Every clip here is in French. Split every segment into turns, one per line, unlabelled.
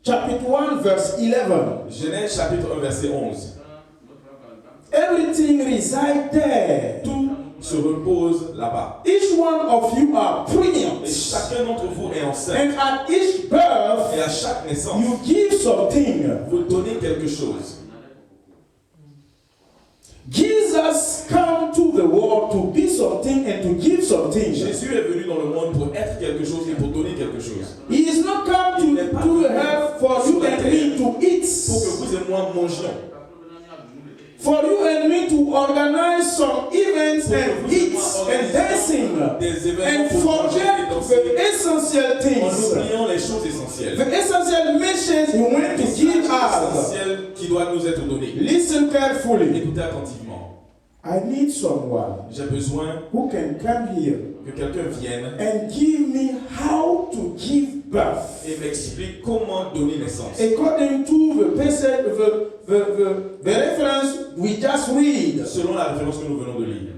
chapter 1, verse 11.
Genèse chapitre 1, verset 11.
Everything resides there.
Tout se repose là-bas.
Each one of you are
Et
pregnant.
chacun d'entre vous est enceinte.
And at each birth,
Et à chaque naissance,
you give something.
vous donnez quelque chose.
Jesus came to the world to be something and to give something.
Jésus est venu dans le monde pour être quelque chose et pour donner quelque chose.
He is not come to have for you and me to eat.
Pour que vous et moi mangions.
For you and me to organize some events and eat and dancing
Des événements
and
pour manger et
forget
danser.
the essential
En
things.
oubliant les choses essentielles.
The essential message he went to give us.
Essentielles qui doivent nous être données.
Listen carefully.
Écoutez attentivement.
I need someone
J'ai besoin
who can come here
que quelqu'un vienne
and give me how to give birth.
et m'explique comment donner naissance.
According to the passage, the reference we just read.
Selon la référence que nous venons de lire.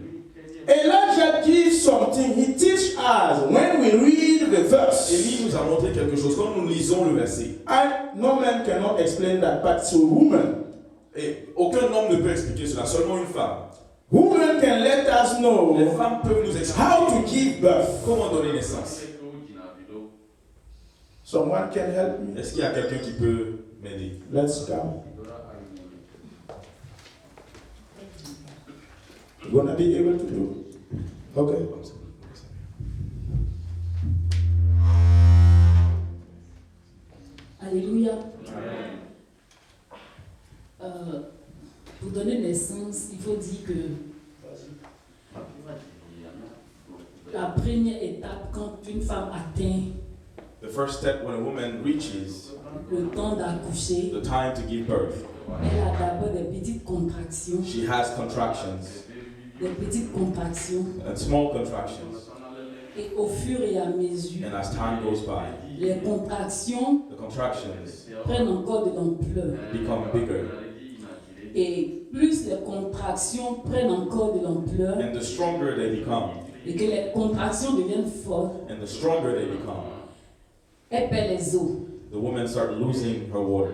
Elijah gives something. He teaches us when we read the verse.
Élie nous a montré quelque chose quand nous lisons le verset.
No man cannot explain that, but it's a woman.
Et aucun homme ne peut expliquer cela, seulement une femme.
Women can let us know
Les femmes peuvent nous expliquer
how to give birth.
comment donner naissance.
Someone can help me.
Est-ce qu'il y a quelqu'un qui peut m'aider?
Let's come. You're gonna be able to do it. Okay.
Alléluia. Pour donner naissance, il faut dire que la première étape, quand une femme atteint
The first step when a woman reaches
le temps d'accoucher,
the time to give birth,
elle a d'abord des petites contractions,
she has contractions and small contractions.
et au fur et à mesure,
And as time goes by,
les contractions
the contractions
prennent encore de l'ampleur.
become bigger.
Et plus les contractions prennent encore de l'ampleur,
And the stronger they become,
et que les contractions deviennent fortes,
and the stronger they become,
elle perd les os.
the woman starts losing her water.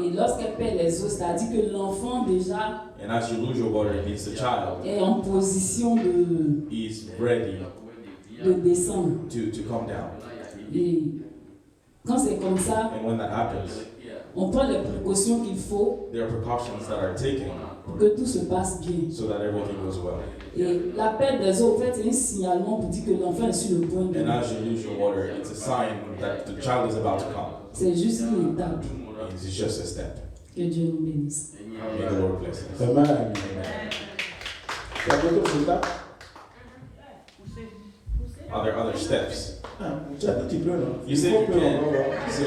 Et lorsqu'elle perd les os, c'est-à-dire que l'enfant déjà
And as you lose your water, it means the child
est en position
is ready
de descendre.
to come down.
Et quand c'est comme ça,
And when that happens,
on prend les précautions qu'il faut
there are precautions that are taken
pour que tout se passe bien.
so that everything goes well.
Et la perte des os, en fait, c'est un signalement pour dire que l'enfant est sur le point de
And
naître.
as you lose your water, it's a sign that the child is about to come.
C'est juste une étape.
It's just a step.
Que Dieu nous bénisse.
May the Lord bless us.
Amen.
Amen.
Tu as d'autres étapes?
Are there other steps?
Tu as dit tu peux, non?
You said you can, so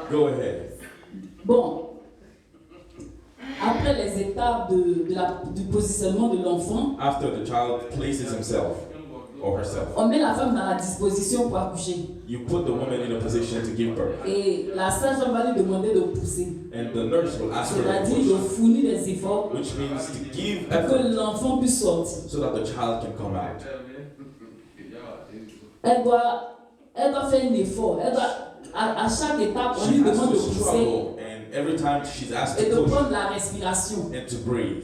go ahead.
Bon, après les étapes du positionnement de l'enfant,
After the child places himself or herself,
on met la femme dans la disposition pour accoucher.
you put the woman in a position to give birth.
Et la sage-femme va lui demander de pousser.
And the nurse will ask her to
C'est-à-dire de
push,
fournir des efforts
which means to give
pour
effort
que l'enfant puisse sortir.
so that the child can come out.
Elle doit faire un effort. Elle doit, à chaque étape, on
She
lui
has
demande de
to
pousser
struggle, and every time she's asked
et de
to push
prendre la respiration.
and to breathe.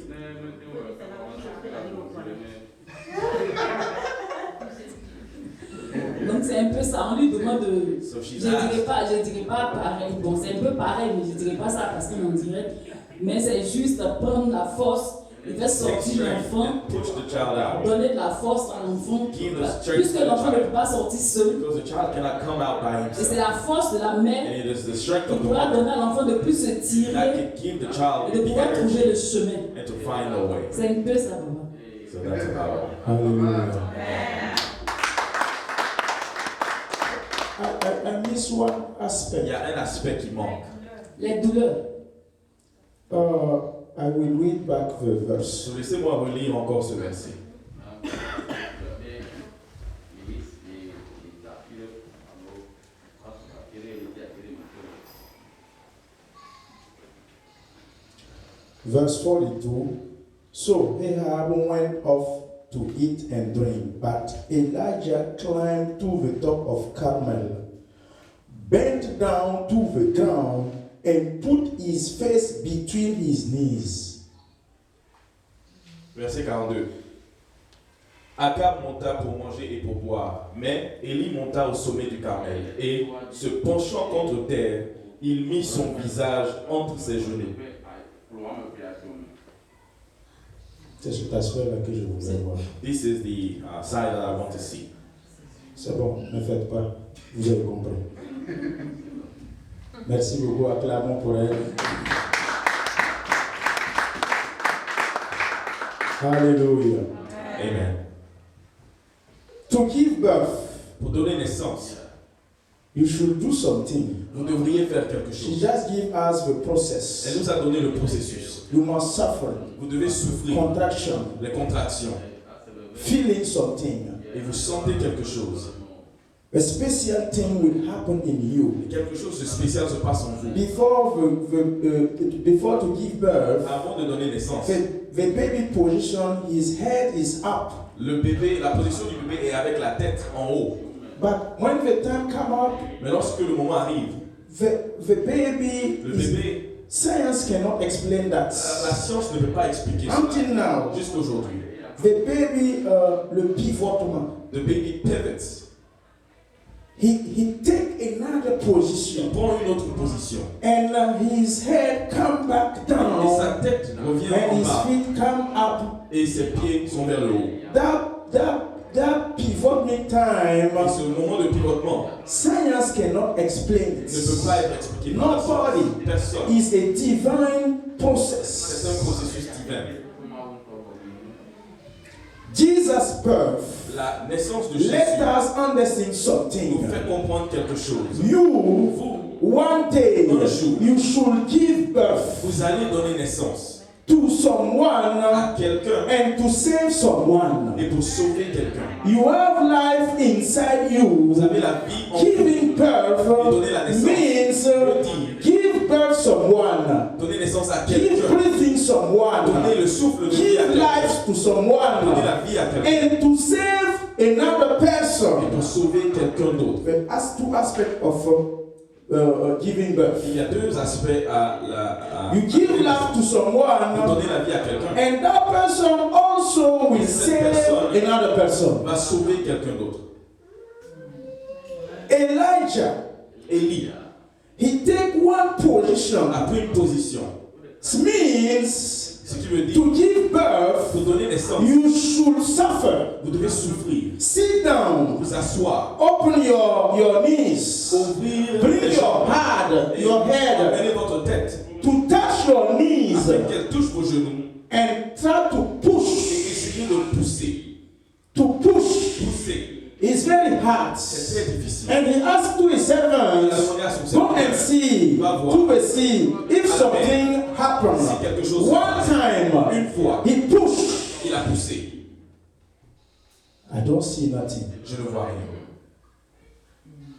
Donc c'est un peu ça, on lui demande de...
So
Je
she's
dirais
asked.
pas pareil. Bon, c'est un peu pareil, mais je dirais pas ça parce qu'on en dirait. Mais c'est juste prendre la force, de faire
Take
sortir
strength
l'enfant,
and push the child out.
donner de la force à l'enfant.
Give the strength
Puisque
to the
l'enfant ne
child.
peut pas sortir seul.
Because the child cannot come out by
Et c'est
himself.
la force de la mère
And it is the strength
qui
of the
pourra
mother
donner à l'enfant de plus se
that
tirer
can give the child
et de
the
pouvoir trouver
energy
le chemin.
and to find a way.
C'est un peu ça, papa.
So that's about it.
Hallelujah. I miss one
Il
aspect.
y a un aspect qui manque.
Les douleurs.
I will read back the verse.
So laissez-moi relire encore ce verset.
Verse 42. So Ahab went off to eat and drink, but Elijah climbed to the top of Carmel, bent down to the ground and put his face between his knees.
Verset 42. Akab monta pour manger et pour boire, mais Élie monta au sommet du Carmel et, se penchant contre terre, il mit son visage entre ses genoux.
C'est cet aspect-là que je voulais voir.
This is the side that I want to see.
C'est bon, ne faites pas. Vous avez compris. Merci beaucoup. Acclamons pour elle. Alléluia.
Amen.
To give birth,
Pour donner naissance,
you should do something.
vous devriez faire quelque
She
chose.
just give us the
Elle
process.
nous a donné le processus.
You must suffer,
Vous devez souffrir
contraction,
les contractions
feeling something.
et vous sentez quelque chose.
A special thing will happen in you.
Et quelque chose de spécial se passe en vous.
Before to give birth,
Avant de donner naissance,
the baby position, his head is up.
le bébé, la position du bébé est avec la tête en haut.
But when the time come up,
Mais lorsque le moment arrive,
the baby
le
is,
bébé,
science cannot explain that.
la science ne peut pas expliquer ça.
Until now,
Jusqu'aujourd'hui,
the baby, le pivotement,
the baby pivots.
he take another
Il
position,
prend une autre position.
and his head come back
Et sa
down,
tête revient
and
en
his
bas.
feet come up.
Et ses pieds sont vers le haut.
That pivoting
Et
time,
ce moment de pivotement
science cannot explain
ne peut
it.
pas être expliqué par la
Nobody.
science. Personne.
It's a divine
C'est
process.
un processus divin.
Jesus' birth,
La naissance de Jésus
let us understand
nous
something.
fait comprendre quelque chose.
You,
Vous,
one day,
Un jour.
you should give birth
vous allez donner naissance
to someone
à quelqu'un
and to save someone.
et pour sauver quelqu'un.
You have life inside you.
Vous avez la vie en vous.
Giving birth
donner la naissance
means
veut dire
give birth someone.
donner naissance à
Give
quelqu'un.
breathing someone.
Donner le souffle de vie
Give
à quelqu'un.
life to someone.
Donner la vie à quelqu'un.
And to save another
Et
person.
pour sauver quelqu'un d'autre.
But as two aspects of giving birth.
Il y a deux aspects à
You give life to
pour
someone,
donner la vie à quelqu'un.
and that person also will
Cette
save
personne
another person.
va sauver quelqu'un d'autre.
Elijah,
Élie
he take one position.
a pris une position.
It means
Ce qui veut dire,
to give birth,
pour donner naissance,
you should suffer.
vous devez souffrir,
Sit down,
vous asseoir,
open your knees,
ouvrir
bring
les
your
jambes,
head, your head
amener votre tête,
to touch your knees
afin qu'elle touche vos genoux
and try to
et
push.
essayez de pousser.
To push
Pousser,
is very hard.
c'est très difficile.
And he asked to his
Il a
servants,
demandé à son
go and
serviteur,
see,
va voir.
to see if something happens.
Si quelque chose se
One
passe,
time,
une fois,
he pushed.
il a poussé.
I don't see nothing.
Je ne vois rien.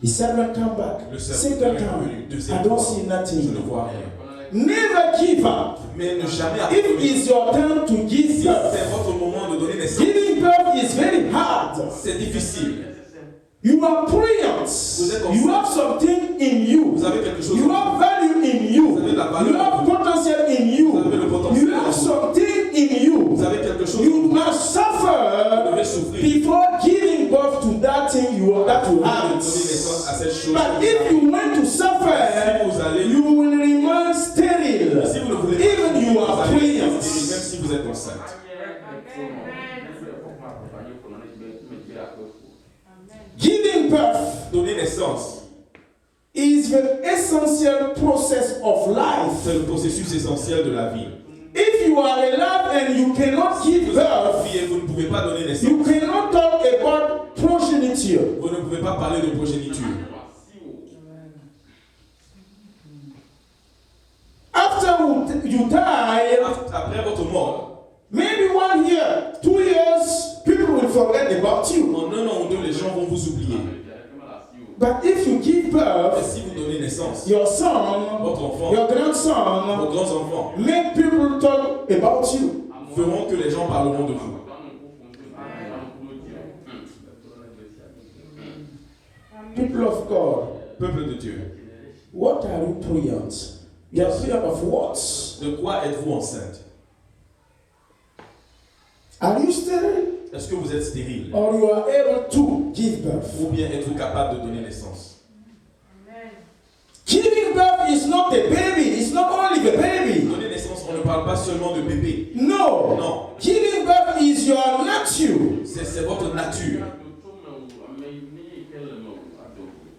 His servant come back.
Le
Second
serviteur est
time,
revenu, deuxième
I don't
fois.
see
Je
nothing.
ne vois rien.
Never give up.
Mais ne jamais
If
abandonner.
it's your time to give
Si
birth,
c'est votre moment de donner naissance,
giving birth is very hard.
c'est difficile.
You are brilliant. You have something in you.
Vous avez quelque chose
You have value in you.
Vous avez de la valeur
You
en
have
vous.
potential in you.
Vous avez le potentiel
You
en
have
vous.
something in you.
Vous avez quelque chose.
You
Vous
must suffer
devez souffrir.
before giving birth to that thing you that you
Vous devez
have.
donner naissance à cette chose.
But if you want to
Si
suffer,
vous allez,
you will remain sterile.
si vous ne voulez
Even you
vous
are
allez
brilliant.
rester stérile, même si vous êtes enceinte.
Giving birth
Donner naissance,
is the essential process of life.
c'est le processus essentiel de la vie.
If you are alive and you cannot give
Vous êtes en
birth,
vie et vous ne pouvez pas donner naissance.
you cannot talk about progeniture.
Vous ne pouvez pas parler de progéniture.
After you die,
Après votre mort,
maybe 1 year, 2 years, people will forget about you.
en un an ou deux, les gens vont vous oublier.
But if you give
Mais
birth,
si vous donnez naissance,
your son,
votre enfant,
your
vos
grandson,
grands-enfants
make people talk about you.
feront que les gens parleront de vous.
People of God,
Peuple de Dieu,
what are you pregnant? You are pregnant of what?
de quoi êtes-vous enceinte?
Are you sterile?
Est-ce que vous êtes stérile?
Or you are able to give birth?
Ou bien êtes-vous capable de donner naissance?
Giving birth is not a baby. It's not only the baby.
Donner naissance, on ne parle pas seulement de bébé.
No.
Non.
Giving birth is your nature.
C'est votre nature.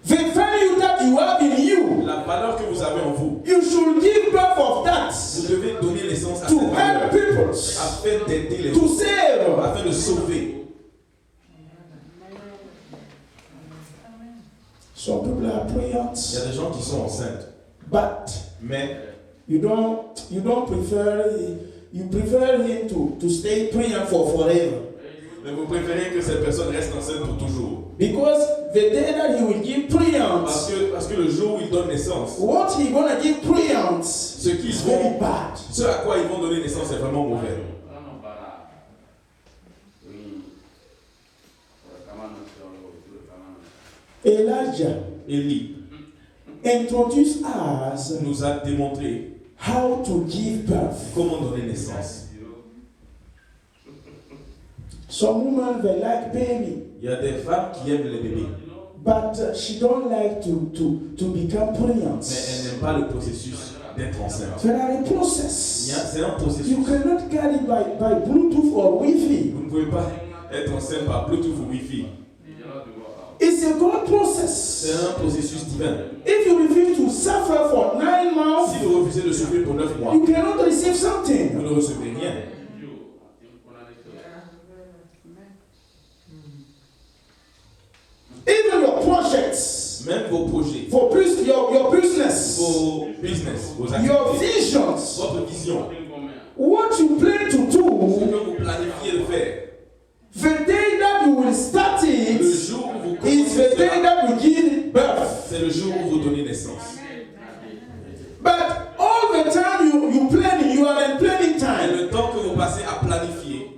The value that you have in you.
La valeur que vous avez en vous.
You should give birth of that.
Vous devez donner naissance à
To
cette valeur.
help people.
Afin d'aider les
To
autres.
save.
Afin de sauver.
Some people are pregnant.
Il y a des gens qui sont enceintes.
But
Mais
you don't prefer him to stay pregnant for forever.
mais vous préférez que cette personne reste enceinte pour toujours.
Because the day that he will give
Parce
pregnant,
que le jour où il donne naissance,
what he gonna give pregnant
ce qu'ils
is very
vont,
bad.
ce à quoi ils vont donner naissance est vraiment mauvais.
Elijah
Élie
introduced us
nous a démontré
how to give birth.
comment donner naissance.
Some women they like baby,
Il y a des femmes qui aiment les bébés,
but she don't like to become pregnant.
mais elles n'aiment pas le processus d'être enceinte.
There are a process.
C'est un processus.
You cannot get it by Bluetooth or Wi-Fi.
Vous ne pouvez pas être enceinte par Bluetooth ou Wi-Fi.
It's a God process.
C'est un processus divin.
If you refuse to suffer for 9 months,
Si vous refusez de souffrir pour 9 mois,
you cannot receive
vous
something.
ne recevez rien.
Even your projects,
Même vos projets,
for your business,
vos business, vos
your
activités,
visions,
votre vision,
what you plan to
ce
do,
que vous planifiez de faire,
the day that you will start
le
it
jour où vous
is
commencez
the day
cela,
that you give birth.
c'est le jour où vous donnez naissance.
But all the time you planning, you are in planning
Et
time.
le temps que vous passez à planifier,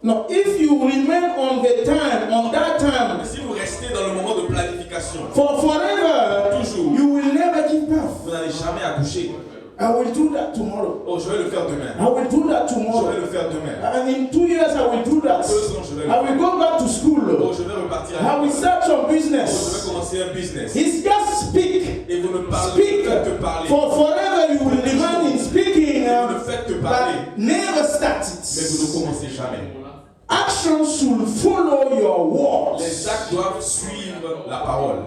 Now, if you remain on that time,
si vous restez dans le moment de planification,
for forever,
toujours,
you will never give birth.
vous n'allez jamais accoucher.
I will do that tomorrow.
Oh, je vais le faire demain.
I will do that
Je vais
tomorrow.
le faire demain.
And in 2 years, I will do that.
2 ans, je vais le
I will
faire.
go back to
Oh,
school.
je vais repartir
I
à
will
l'école.
start some
Oh, je vais
business.
commencer un business.
It's just speak.
Et vous ne parlez
Speak.
que parler.
For forever, you will remain in speaking,
Vous ne faites que parler,
but never start
mais vous ne
it.
commencez jamais.
Actions should follow your words.
Les actes doivent suivre la parole.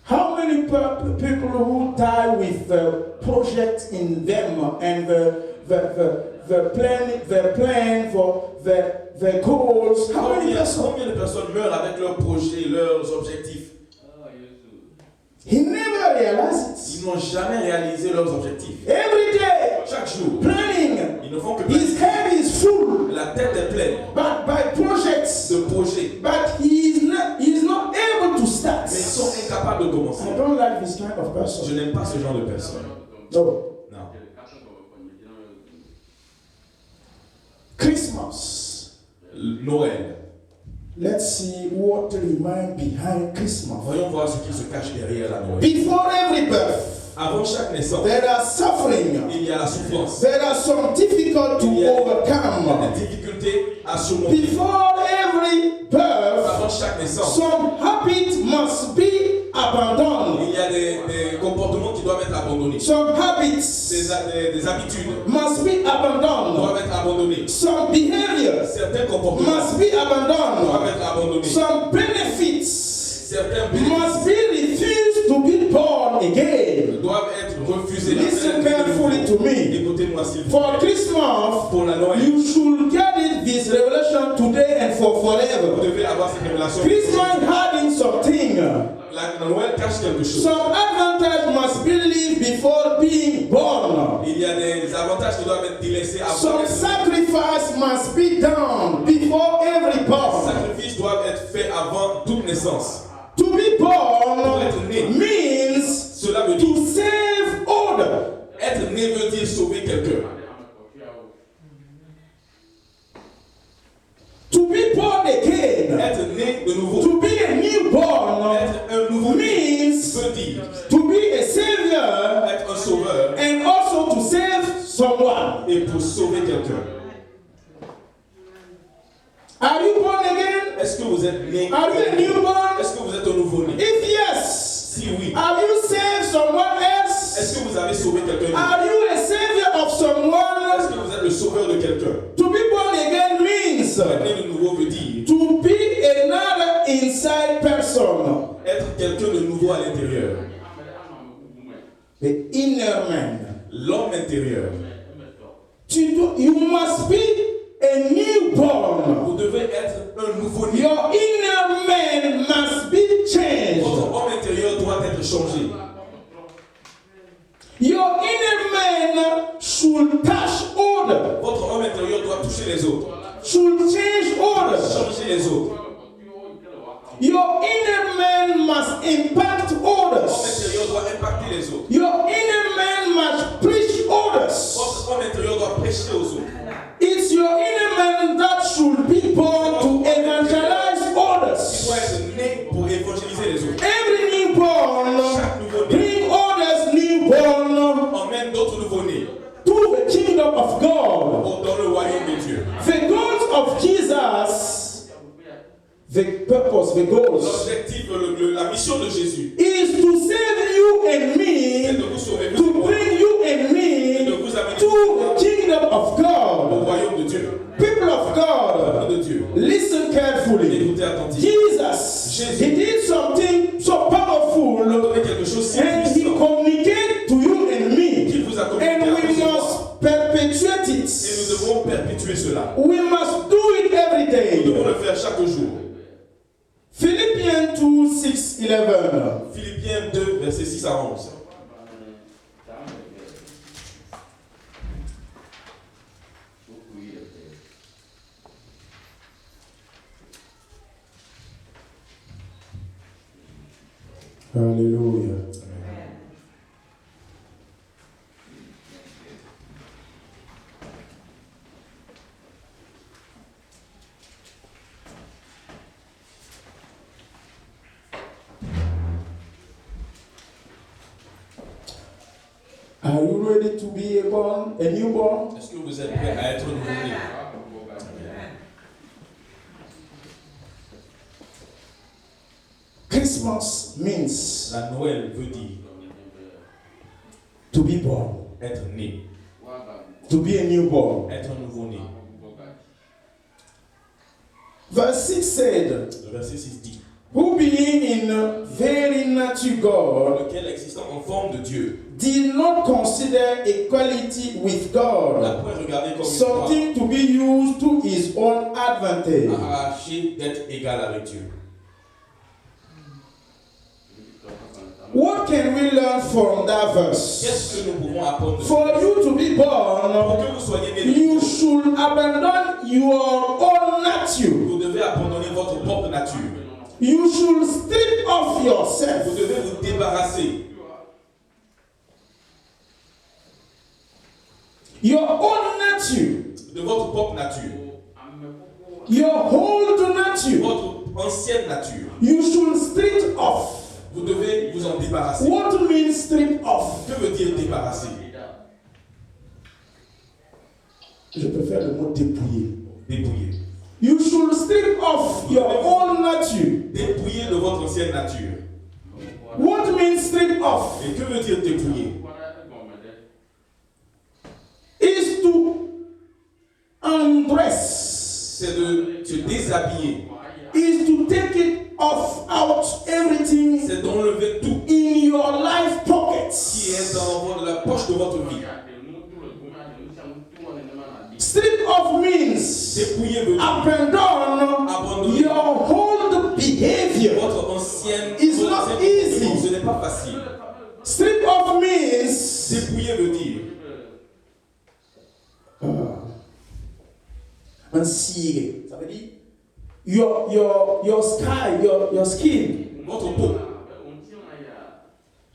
How many people who die with the project in them and the plan for the goals? How many persons?
Combien de personnes meurent avec leurs projets, leurs objectifs?
He never realized it.
Ils n'ont jamais réalisé leurs objectifs.
Every day,
Chaque jour,
planning.
ils ne font que
His
planifier.
head is full,
La tête est pleine
but by projects.
de projets,
But he is not able to start.
mais ils sont incapables de commencer.
I don't like this kind of
Je
person.
n'aime pas ce genre de personne.
No.
Non.
Christmas.
Noël.
Let's see what remains behind Christmas.
Voyons voir ce qui se cache derrière la Noël.
Before every birth,
Avant chaque naissance,
there are suffering.
il y a la souffrance.
There are some difficult to
Il y a
overcome.
des difficultés à surmonter.
Before every birth,
Avant chaque naissance,
some habits must be abandoned.
il y a des comportements qui doivent être abandonnés.
Some habits
Des habitudes
must be abandoned.
doivent être abandonnées.
Some behaviors
Certains comportements
must be abandoned.
doivent être abandonnés.
Some benefits
Certains bénéfices
must be refused to be born again.
doivent être refusés.
Listen carefully to me.
Écoutez-moi s'il vous
For
plaît.
Christmas,
Pour la Noël,
you should get it this revelation today and for
vous
forever.
devez avoir cette révélation.
Christmas hiding something.
La Noël cache quelque chose.
Some advantage must be lived before being born.
Il y a des avantages qui doivent être délaissés avant
Some
d'être.
sacrifice must be done before every
Les
birth.
sacrifices doivent être faits avant toute naissance.
To be born means
Cela veut dire
to save order.
être né veut dire sauver quelqu'un. Est-ce que vous êtes né?
Are you a newborn?
Est-ce que vous êtes un nouveau-né?
If yes,
Si oui,
have you saved someone
est-ce
else?
que vous avez sauvé quelqu'un d'autre?
Are you a savior of
Est-ce
someone?
que vous êtes le sauveur de quelqu'un?
To be born again means
Être né de nouveau veut dire
to be another inside person.
être quelqu'un de nouveau à l'intérieur.
The inner man.
L'homme intérieur.
You must be a newborn.
Vous devez être un nouveau-né.
Your inner man must be changed.
Votre homme intérieur doit être changé.
Your inner man should touch order,
Votre homme intérieur doit toucher les autres,
should change order.
changer les autres.
Your inner man must impact
L'homme
orders.
intérieur doit impacter les autres.
Your inner man must preach orders.
Votre homme intérieur doit prêcher aux autres.
It's your inner man that should be born to evangelize
Il
orders.
doit être né pour évangéliser les autres.
Every newborn
Chaque nouveau-né
bring orders newborn
emmène d'autres nouveau-nés
to the kingdom of God.
dans le royaume de Dieu.
The goals of Jesus, the purpose, the goals,
L'objectif, la mission de Jésus,
is to save you and
c'est
me,
de vous sauver,
to bring you and
de
me
vous amener
to the kingdom of
au
God.
royaume de Dieu.
People of God,
Peuple de Dieu,
listen carefully.
écoutez attentivement.
Jesus, he did something so powerful,
Donner quelque chose si
and he
puissant
communicated to you and me,
qu'il vous a communiqué
and
à
we
recevoir.
must perpetuate
Et nous
it.
devons perpétuer cela.
We must do it every
Nous devons
day.
le faire chaque jour.
Philippians 2, 6, 11.
Philippiens 2, versets 6 à 11.
Hallelujah. Are you ready to be a newborn?
Est-ce que vous êtes prêts à être nouveau-né?
Christmas means
La Noël veut dire
to be born,
être né,
to be a newborn.
être un nouveau-né.
Verse 6 said,
Le verset 6 dit
who being in very nature God,
lequel existant en forme de Dieu
did not consider equality with
n'a
God
point regardé comme une
something to be used to his own advantage.
proie, a arraché d'être égal avec Dieu.
What can we learn from that verse?
Qu'est-ce que nous pouvons apprendre de
For you to be
Pour
born,
que vous soyez né,
you should abandon your own nature.
vous devez abandonner votre propre nature.
You should strip off
Vous
yourself.
devez vous débarrasser
Your own nature.
de votre propre nature,
Your old nature.
votre ancienne nature.
You should strip off.
Vous devez vous en débarrasser.
What means strip off?
Que veut dire débarrasser?
Je préfère le mot dépouiller.
Dépouiller.
You should strip off your old nature.
Dépouiller de votre ancienne nature.
What means strip off?
Et que veut dire dépouiller?
Is to undress.
C'est de se déshabiller.
Is to take it off out everything
C'est d'enlever tout
in your life
qui est
pockets.
dans la poche de votre vie.
Strip off means
Dépouiller veut dire
abandon your old behavior.
votre ancienne.
It's
votre
not
ancien
easy.
comportement. Ce n'est pas facile.
Strip off means
Dépouiller veut dire
un ciré. Ça veut dire your skin.
votre peau.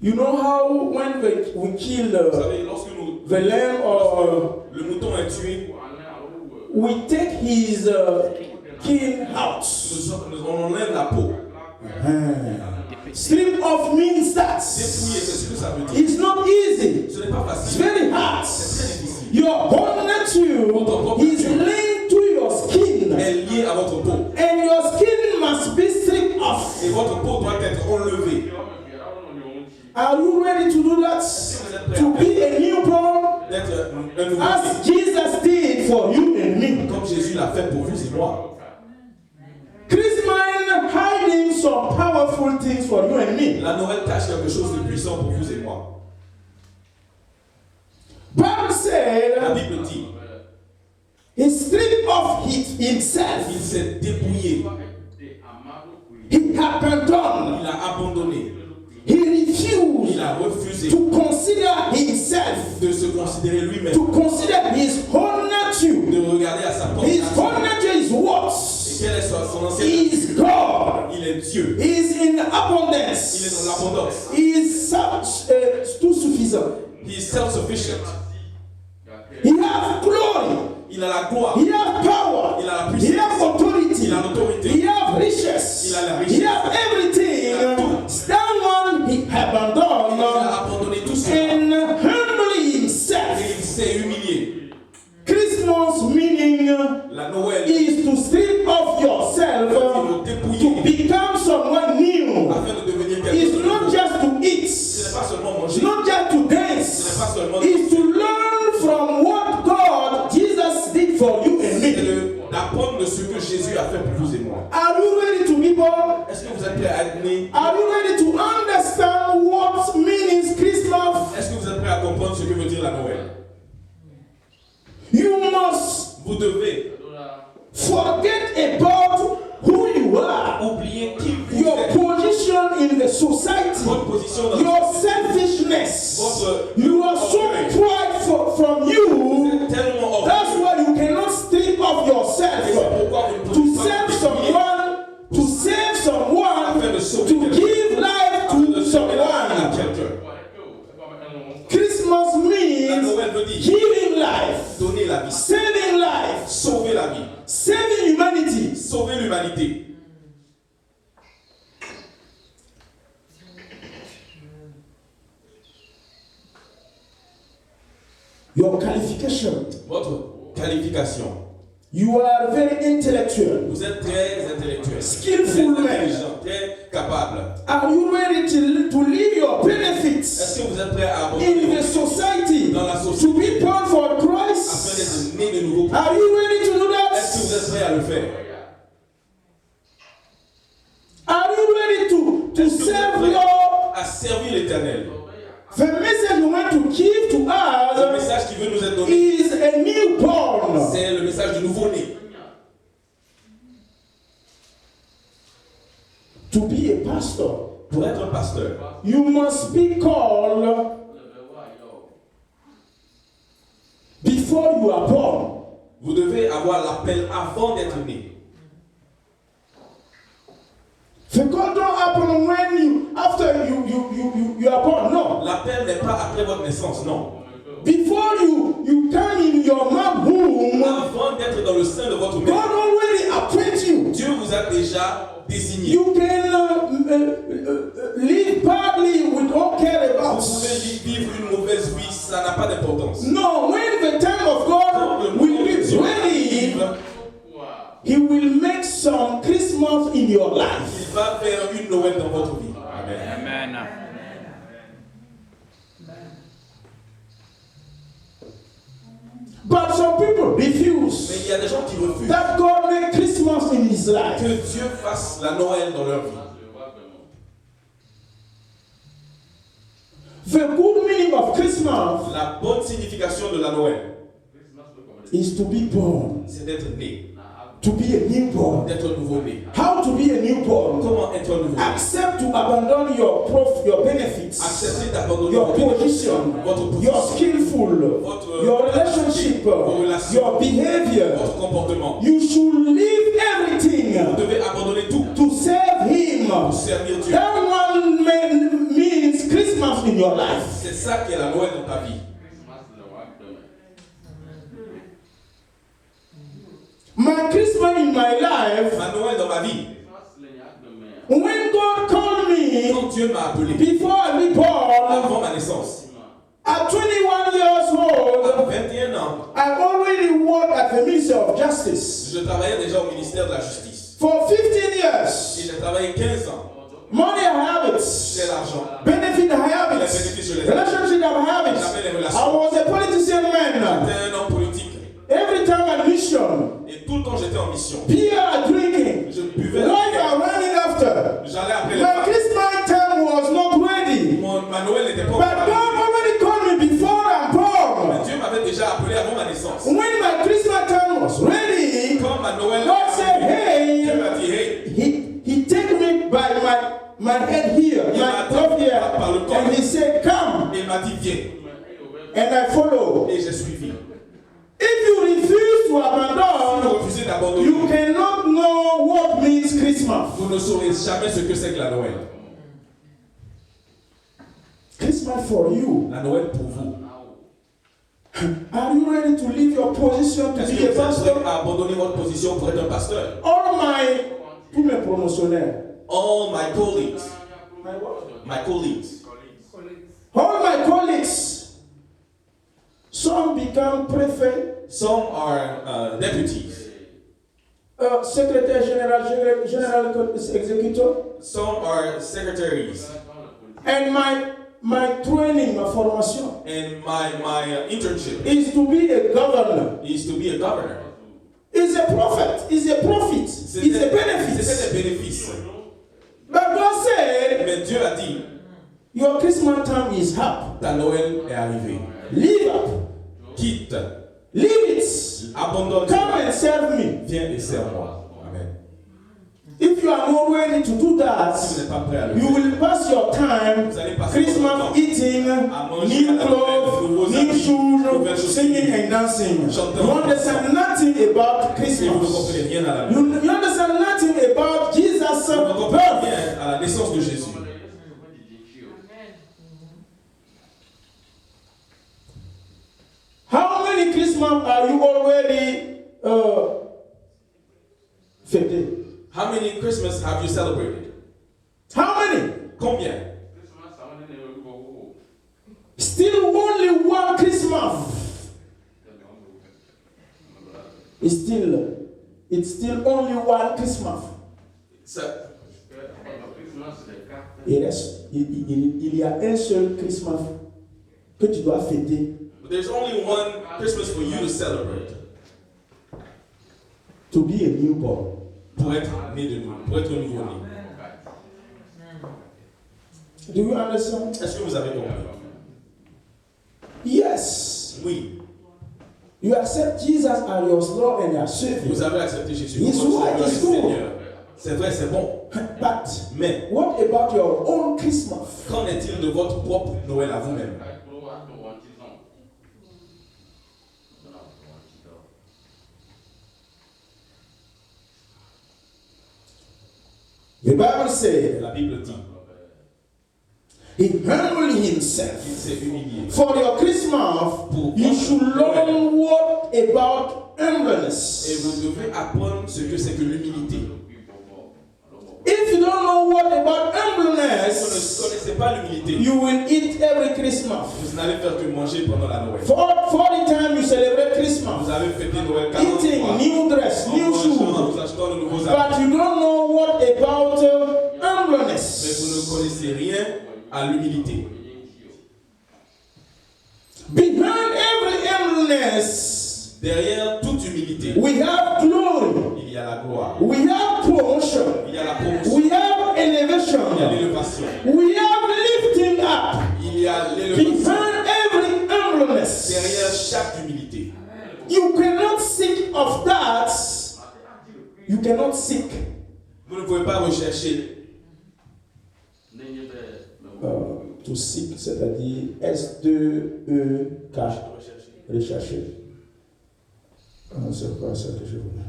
You know how when we kill
Vous savez, lorsque
the lamb or
le mouton est tué,
we take his skin out.
on enlève la peau.
Strip off means that.
Dépouiller, c'est ce que ça veut dire.
It's not easy.
Ce n'est pas
It's
facile.
very hard.
C'est très difficile.
Your whole nature is linked to your skin.
Elle est liée à votre peau.
And your skin must be stripped off.
Et votre peau doit être enlevée.
Are you ready to do that? To be a newborn
D'être un nouveau
as Jesus did for you and me.
comme Jésus l'a fait pour vous et moi.
Chris Mine hiding some powerful things for you and me.
La Noël cache quelque chose de puissant pour vous et moi.
Bible said
La Bible dit,
he stripped off himself.
il s'est dépouillé,
He abandoned.
il a abandonné,
He refused
il a refusé
to consider himself,
de se considérer lui-même,
to consider his own nature.
de regarder à sa propre
His
nature.
own nature is what?
Et quelle est son ancienne
He
nature?
is God.
Il est Dieu.
He is in
Il est dans
abundance.
l'abondance.
He is tout suffisant.
He is self-sufficient.
He has glory.
Il a la gloire.
He has power.
Il a la
He
puissance.
has authority.
Il a l'autorité.
He has riches.
Il a la richesse.
He has everything.
Il a tout.
That one he
Il a
abandoned
abandonné tout cela.
and humbly
Et
himself.
il s'est humilié.
Christmas meaning
La Noël,
is to strip off yourself
il
to
dépouiller
become someone new.
afin de devenir quelque
It's
chose de
not
nouveau.
just to eat.
Ce n'est pas seulement
It's
manger.
not just to
Ce n'est
dance.
pas seulement
It's to learn from what God, Jesus did for you and
c'est
me.
d'apprendre de ce que Jésus a fait pour vous et moi.
Are you ready to be born?
Est-ce que vous êtes prêts à être né?
Are you ready to understand what means Christmas?
Est-ce que vous êtes prêts à comprendre ce que veut dire la Noël?
You must
Vous devez
forget about who you are,
oublier qui vous
your
êtes,
position in the society,
votre position dans
your selfishness.
votre...
You are so prideful from you.
tellement orgueilleux.
That's why you cannot strip off
Et c'est
yourself
pourquoi vous ne
to
pouvez pas
save
vous
someone, to save someone,
afin de sauver
to
quelqu'un,
give life
afin de
to
sauver la vie à
someone.
quelqu'un.
Christmas
La
means
Noël veut dire
giving life,
donner la vie,
saving life,
sauver la vie,
saving humanity.
sauver l'humanité.
Your qualification.
Votre qualification.
You are very intellectual.
Vous êtes très intellectuel,
Skillful
très
man.
intelligent, très capable.
Are you ready to live your benefits
Est-ce que vous êtes prêts à
in
abandonner
the society
dans la
to
société
be born for
afin
Christ?
d'être né de nouveau?
Are you ready to do
Est-ce que vous
that?
êtes prêts à le faire?
Are you ready to
Est-ce que vous êtes
serve
prêts
your
à servir l'Éternel?
the message you want to give to
Le
us
message qui veut nous être donné,
is a newborn.
c'est le message du nouveau-né.
To be a pastor,
Pour être un pasteur,
you must be called before you are born.
vous devez avoir l'appel avant d'être né.
The call don't happen when after you are born. No.
L'appel n'est pas après votre naissance, non.
Before you come in your mom womb,
Avant d'être dans le sein de votre
God
mère,
already appointed you.
Dieu vous a déjà désigné.
You can live badly, we don't care
Vous
about.
pouvez vivre une mauvaise vie, ça n'a pas d'importance.
No, when the time of God will be ready, He will make some Christmas in your life.
Il va faire une Noël dans votre vie. Amen.
Amen.
But some people
Mais
refuse
il y a des gens qui refusent
that God make Christmas in His life.
que Dieu fasse la Noël dans leur vie.
The good meaning of Christmas
La bonne signification de la Noël,
is to be born,
c'est d'être né,
to be a newborn.
d'être un nouveau-né.
How to be a newborn?
Comment être un nouveau-né?
Accept to abandon your benefits,
Acceptez d'abandonner
your
votre
position,
votre
your
position,
skillful,
votre
your relationship,
vos relations,
your behavior.
votre comportement.
You should leave everything
Vous devez abandonner tout
to serve Him.
pour servir Dieu.
That one means Christmas in your life.
C'est ça qui est la Noël dans ta vie.
My Christmas in my life,
Ma Noël dans ma vie,
when God called me
quand Dieu m'a appelé,
before I be born,
avant ma naissance,
at 21 years
à
old,
21 ans,
I already worked at the Ministry of Justice.
je travaillais déjà au ministère de la Justice.
For 15 years,
travaillé 15 ans.
Money I have it.
J'ai l'argent.
Benefit I have
Les
it.
bénéfices, je les ai.
Relationship I have it.
J'avais les
I
relations.
was a politician man.
J'étais un homme politique.
Every time at mission,
Et tout le temps, j'étais en mission.
beer are drinking.
Je buvais.
Wife are running after.
J'allais après les
My
femmes.
Christmas time was not ready.
Ma Noël n'était pas
But God already called me before I'm born.
Dieu m'avait déjà appelé avant ma naissance.
When my Christmas time was ready,
Quand ma Noël
God said,
Dieu
hey,
m'a dit, hey,
he take me by my head here,
Il
my
m'a
top
pris
here,
par le corps.
and he said, come,
il m'a dit, viens.
and I follow.
Et j'ai suivi.
If you refuse to
Vous
abandon,
refusez d'abandonner.
you cannot know what means Christmas.
Vous ne saurez jamais ce que c'est que la Noël.
Christmas for you.
La Noël pour vous.
Are you ready to leave your position to
Est-ce
be
que
a
vous êtes
pastor?
prêt à abandonner votre position pour être un pasteur?
Tous mes promotionnaires,
All my colleagues,
my what? All my colleagues, some become prefect,
some are deputies,
secretary general executive,
some are secretaries,
and my training, my formation
and my internship
is to be a governor.
is to be a governor.
Is a prophet, is a profit, is a benefit.
C'était des bénéfices.
But God said,
Mais Dieu a dit,
your Christmas time is up.
ta Noël est arrivée.
Leave up.
Quitte,
Leave it.
abandonne,
Come and serve me.
viens et serre-moi. Amen.
If you are not ready to do
Si
that,
vous n'êtes pas prêt à le
you
faire,
will pass your time
vous allez passer votre
Christmas
temps
eating,
à manger
new
à la nouvelle,
clothes,
nouveaux
new
habits, nouvelles
shoes,
choses,
singing and dancing.
chantant.
You understand nothing about
et vous ne
Christmas.
comprenez rien à la vie.
You understand nothing about Jesus'
Vous ne comprenez
birth.
rien à la naissance de Jésus.
How many Christmas are you already fêté?
How many Christmas have you celebrated?
How many?
Combien?
Still only one Christmas. It's still only one Christmas.
Ça-
Il y a un seul Christmas que tu dois fêter.
There's only one Christmas for you to celebrate.
To be a newborn.
Pour être né de nouveau, pour être nouveau-né.
Do you understand?
Est-ce que vous avez compris?
Yes.
Oui.
You accept Jesus as your Lord and your Savior.
Vous avez accepté Jésus
It's
comme
right,
Sauveur et
it's good.
Seigneur. C'est vrai, c'est bon.
But
Mais
what about your own Christmas?
qu'en est-il de votre propre Noël à vous-même?
The Bible says
La Bible dit,
he humbled
il
himself.
s'est humilié.
For your Christmas, you should learn what about
Et
humbleness.
vous devez apprendre ce que c'est que l'humilité.
If you don't know what about
Si vous ne
humbleness,
connaissez pas l'humilité,
you will eat every Christmas.
vous n'allez faire que manger pendant la Noël.
40 times you celebrate Christmas,
Vous avez fêté Noël 40
eating
fois.
new dress,
En
new
mangeant,
shoes,
vous achetant de nouveaux habits.
but you don't know what about
Mais vous ne
humbleness.
connaissez rien à l'humilité.
Behind every humbleness,
Derrière toute humilité,
we have glory,
il y a la gloire.
we have promotion,
Il y a la promotion.
we have
Il y a
elevation,
l'élévation.
we have lifting up.
Il y a l'élévation.
Behind every humbleness,
Derrière chaque humilité.
you cannot seek of that. You cannot seek.
Vous ne pouvez pas rechercher.
To seek, c'est-à-dire S-2-E-K. Rechercher. C'est pas ça que je voulais.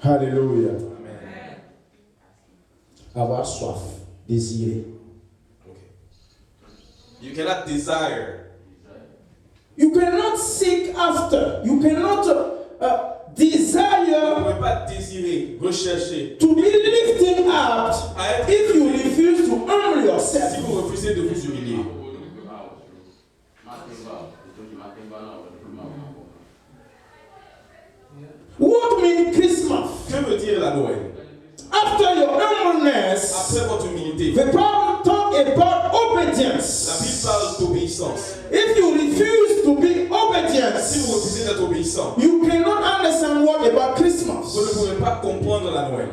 Alléluia.
Amen.
Avoir soif, désirer.
Okay. You cannot desire.
You cannot seek after. You cannot
Vous ne
desire
pouvez pas désirer, rechercher.
to be lifting up
À être
if you refuse to humble
si
yourself.
vous refusez de vous humilier.
What means Christmas?
Que veut dire la Noël?
I after your humbleness,
Après votre humilité,
the Bible talk about
la
obedience.
Bible parle d'obéissance.
If you refuse to be
Si vous
obedient,
refusez d'être obéissant,
you cannot understand what about
vous ne
Christmas.
pouvez pas comprendre la Noël.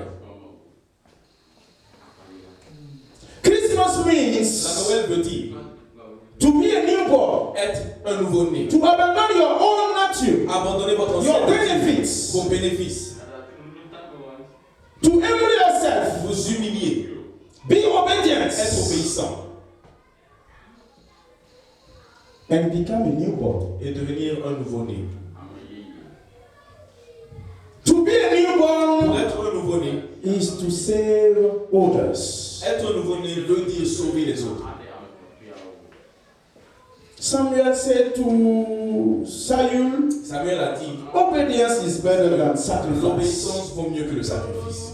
Christmas
La
means
Noël veut dire
to be a newborn,
être un nouveau-né.
to abandon your own nature,
Abandonnez votre
your
ancienne nature,
benefits,
vos bénéfices.
to humble yourself,
Vous humilier.
be
Être
obedient,
obéissant.
and become a newborn.
Et devenir un nouveau-né.
To be a
Pour
newborn
être un nouveau-né,
is to save others.
être un nouveau-né veut dire sauver les autres.
Samuel said to Saul,
Samuel a dit,
obedience is better than sacrifice.
l'obéissance vaut mieux que le sacrifice.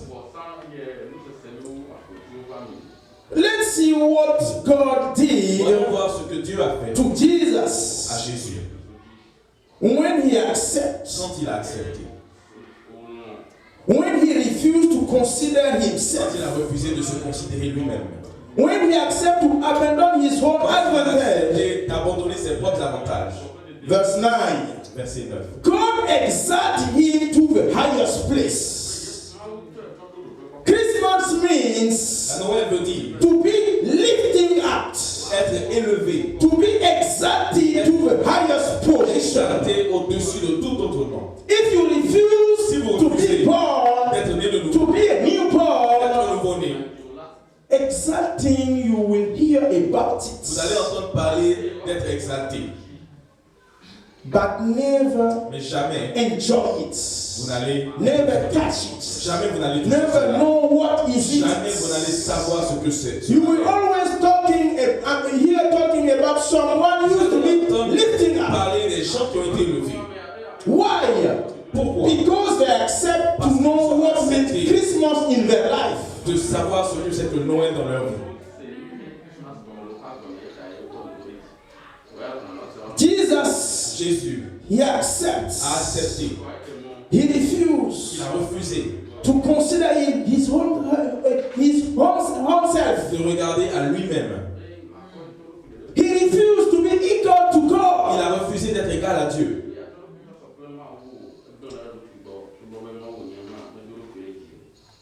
Let's see what God did
Voyons voir ce que Dieu a fait
to
à
Jesus
Jésus
when he accepts,
quand il a accepté,
when he refused to consider
quand
himself,
il a refusé de se considérer lui-même,
when he accepted to abandon his own
quand il a
advantage.
accepté d'abandonner ses propres avantages.
Verse 9.
Verset 9.
God exalted him to the highest place. Christmas means
La Noël veut dire
to be lifting up,
être élevé,
to be exalted to the highest position.
exalté au-dessus de tout autre nom.
If you
Si vous
refuse to
refusez
be born,
d'être né de
to
nouveau,
be a
d'être un
newborn,
nouveau-né,
exalting, you will hear about
vous allez
it,
entendre parler d'être exalté,
but never
mais jamais
enjoy it,
vous n'allez
never touch it,
jamais vous n'allez toucher
never
cela.
know what is
Jamais vous n'allez
it.
savoir ce que c'est.
You will always talking about someone used to be lifting up.
Parler des gens qui ont été élevés.
Why?
Pourquoi?
Because they accept to know what means Christmas in their life.
De savoir ce que c'est que Noël dans leur vie.
Jesus,
Jésus
he accepts.
a accepté,
He
il
refused
a refusé
to consider his own self.
de regarder à lui-même.
He refused to be equal to
Il
God.
a refusé d'être égal à Dieu.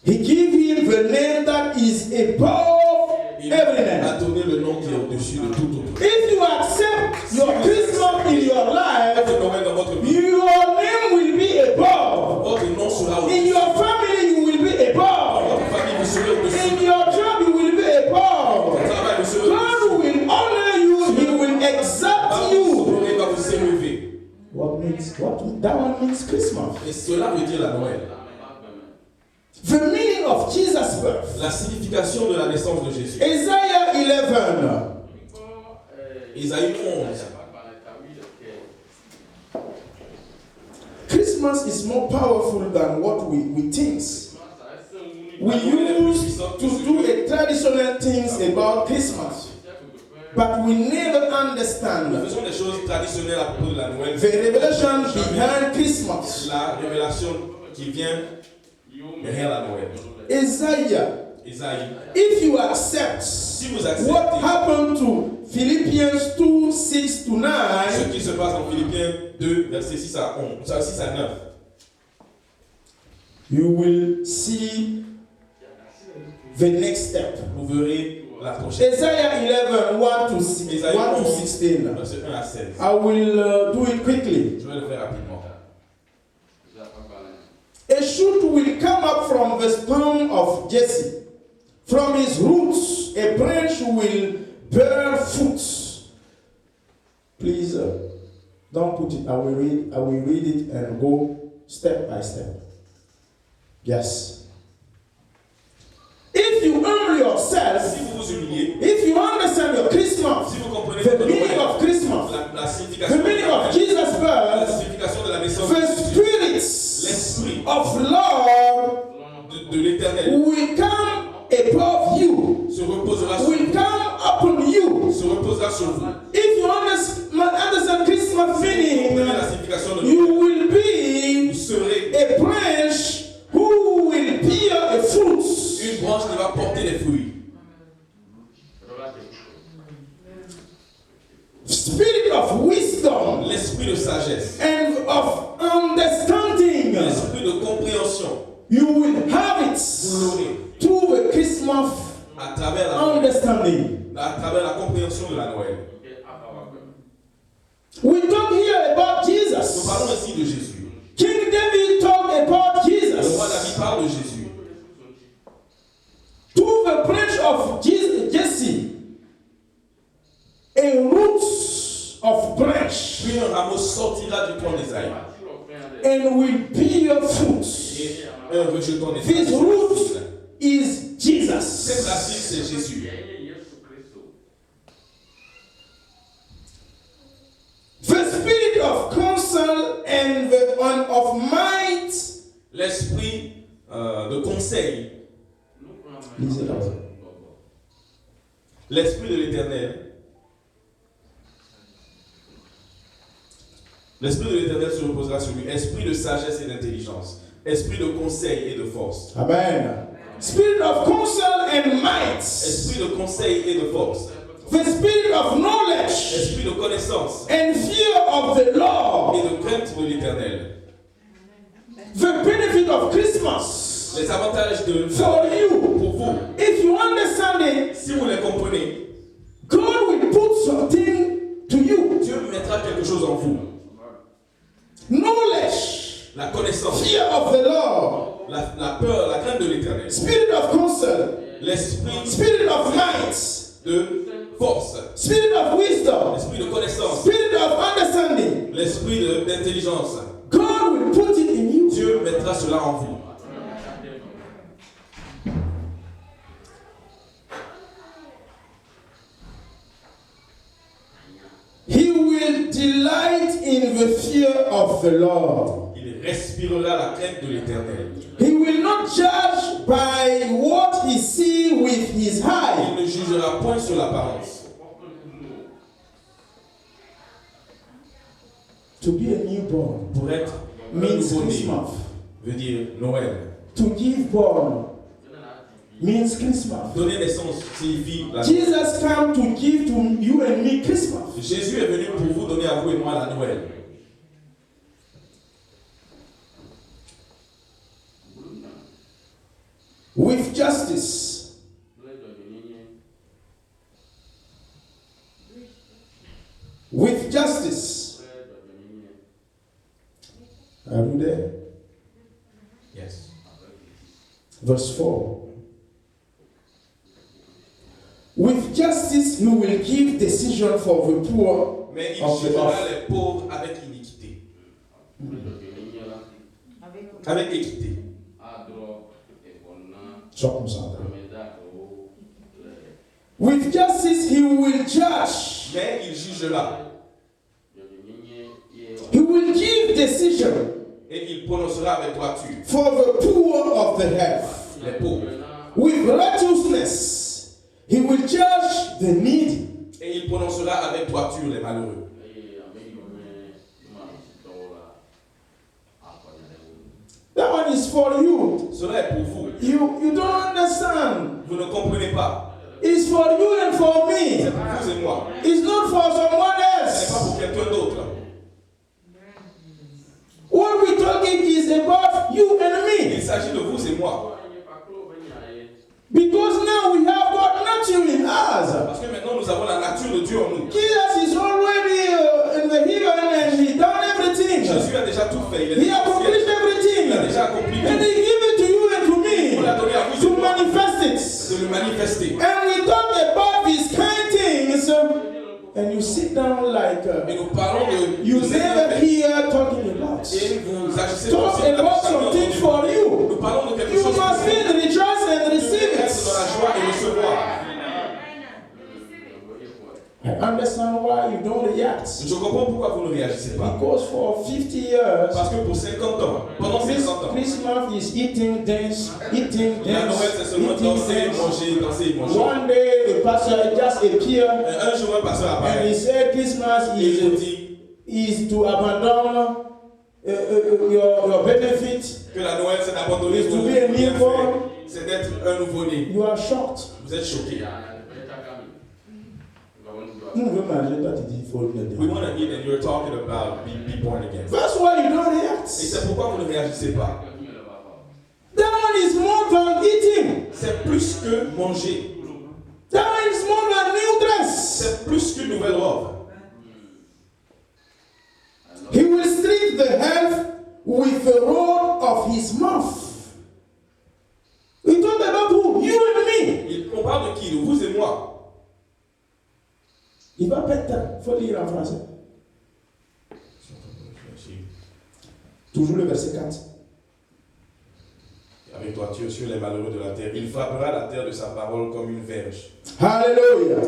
He gave him the name that is above
Il
every
a
name.
donné le nom qui est au-dessus de tout autre.
If you accept your Christmas in your life,
Votre Noël dans votre vie,
your name will be above.
votre nom sera
In
au-dessus.
your family, you will be above.
Votre famille vous serez au-dessus.
In your job, you will be above.
Votre travail vous serez au-dessus.
God will honor you. He will exalt you.
Il va vous élever.
That one means Christmas.
Et cela veut dire la Noël.
The meaning of Jesus' birth.
La signification de la naissance de Jésus.
Isaiah 11.
Isaïe 11.
Christmas is more powerful than what we think. We used to do a traditional things about Christmas, but we never
Nous
understand
faisons des choses traditionnelles à propos de la Noël.
the revelation behind Christmas.
La révélation qui vient derrière la Noël.
Isaiah,
Isaïe.
if you accept
Si vous
what
acceptez
happened to Philippians 2, 6 to 9,
ce qui se passe en Philippiens 2, versets 6 à 11, 6 à 9,
you will see the next step.
vous verrez la prochaine.
Isaiah 11, 1 to 16.
Isaïe
1 to
11,
16.
verset 1 à 16.
I will do it quickly.
Je vais le faire rapidement.
A shoot will come up from the stem of Jesse. From his roots, a branch will bear fruits. Please don't put it. I will read it and go step by step. Yes. If you humble yourself,
Si vous vous humiliez,
if you understand your Christmas,
si vous comprenez
the
votre
meaning
Noël,
of Christmas,
la signification,
the meaning of Jesus'
la
birth,
signification de la naissance de
the
Jésus,
spirits
l'esprit
of Lord
de l'éternel
will come above you,
se reposera sur
will come upon you.
se reposera sur vous.
If you understand Christmas meaning,
Comprenez la signification de Noël.
you will be
Vous serez
a branch who will bear a fruit.
branche qui va porter des fruits.
Spirit of wisdom
L'esprit de sagesse,
and of understanding.
l'esprit de compréhension,
You will have it
vous l'aurez
through the Christmas
à travers
understanding.
la compréhension de la Noël.
We talk here about
Nous
Jesus.
parlons ici de Jésus.
King David talked about
Le roi
Jesus.
David parle de Jésus.
Through the branch of Jesse, a root of branch,
Puis un rameau sortira du tronc d'Ésaïe.
and will bear fruit.
Et un rejeton
This
d'Ésaïe.
root is
Cette
Jesus.
racine, c'est Jésus.
The spirit of counsel and of might.
L'esprit de conseil, l'esprit de l'Éternel. L'esprit de l'Éternel se reposera sur lui. Esprit de sagesse et d'intelligence. Esprit de conseil et de force.
Amen. Spirit of counsel and might.
Esprit de conseil et de force.
The spirit of knowledge
Esprit de connaissance
and fear of the Lord.
et de crainte de l'Éternel.
The benefit of Christmas
Les avantages de
for you.
pour vous.
If you understand it,
Si vous les comprenez,
God will put something to you.
Dieu mettra quelque chose en vous.
Knowledge,
La connaissance,
fear of the Lord,
la peur, la crainte de l'Éternel.
spirit of counsel,
L'esprit
spirit of might,
de force.
spirit of wisdom,
L'esprit de connaissance.
spirit of understanding.
L'esprit d'intelligence.
God will put it in you.
Dieu mettra cela en vous.
He will delight in the fear of the Lord.
Il respirera la crainte de l'Éternel.
He will not judge by what he sees with his
Il
eye.
ne jugera point sur l'apparence.
To be a newborn
Pour être un
means
nouveau-né
Christmas.
veut dire Noël.
To give born means Christmas.
Donner naissance signifie la Noël.
Jesus came to give to you and me Christmas.
Jésus est venu pour vous donner à vous et moi la Noël.
With justice. With justice. Are you there?
Yes.
Verse 4. With justice, he will give decision for the poor
Mais il
of the
jugera
earth.
les pauvres avec iniquité. Avec équité.
With justice, he will judge.
Mais il jugera
He will give decision
et il prononcera avec droiture
for the poor of the earth.
les pauvres.
With righteousness, he will judge the needy.
Et il prononcera avec droiture les malheureux.
That one is for you.
Cela est pour vous.
You don't understand.
Vous ne comprenez pas.
It's for you and for
C'est
me.
pour vous et moi.
It's not for someone
Ce n'est pas
else.
pour quelqu'un d'autre.
What we're talking is about you and me.
Il s'agit de vous et moi.
Because now we have got nature in us.
Parce que maintenant nous avons la nature de Dieu en nous.
Jesus is already in the heaven and he done everything.
Jésus a déjà tout fait. Il
He
a
accomplished everything.
déjà accompli
And
tout.
he gave it to you and to
On l'a
me
donné à vous et
to
moi
manifest
de
it.
le manifester.
And we talk about these kind things. And you sit down like
Et nous parlons de
you
de cette
never
affaire.
hear talking about.
Et vous agissez
Talk
comme si vous
about
n'aviez jamais
something
entendu.
for you.
Nous parlons de quelque
You
chose
must
pour vous.
feel rejoice and receive
Être dans la
it.
joie et recevoir.
I understand why you don't react.
Je comprends pourquoi vous ne réagissez pas.
Because for 50 years,
Parce que pour 50 ans, pendant 50 ans,
Christmas is eating, dance,
la Noël c'est seulement
eating,
danser,
dance.
manger, danser et manger.
One day the pastor just appeared
Un jour un pasteur
and he
apparaît
said Christmas
et il vous dit
is to abandon your benefit,
que la Noël c'est d'abandonner
is to
vos
be a newborn,
bienfaits, c'est d'être un nouveau-né.
You are shocked.
Vous êtes choqué.
Nous, on veut manger, toi, tu dis, il faut le
We want to eat and you're talking about be born again.
That's why you don't
Et
react.
c'est pourquoi vous ne réagissez pas.
That one is more than eating.
C'est plus que manger.
That one is more than new dress.
C'est plus qu'une nouvelle robe.
He will strip the health with the rod of his mouth. We talk about who? You and me.
On parle de qui? De vous et moi.
Il va péter. Il faut lire en français. Toujours le verset 4.
Avec toiture sur les malheureux de la terre. Il frappera la terre de sa parole comme une verge.
Hallelujah.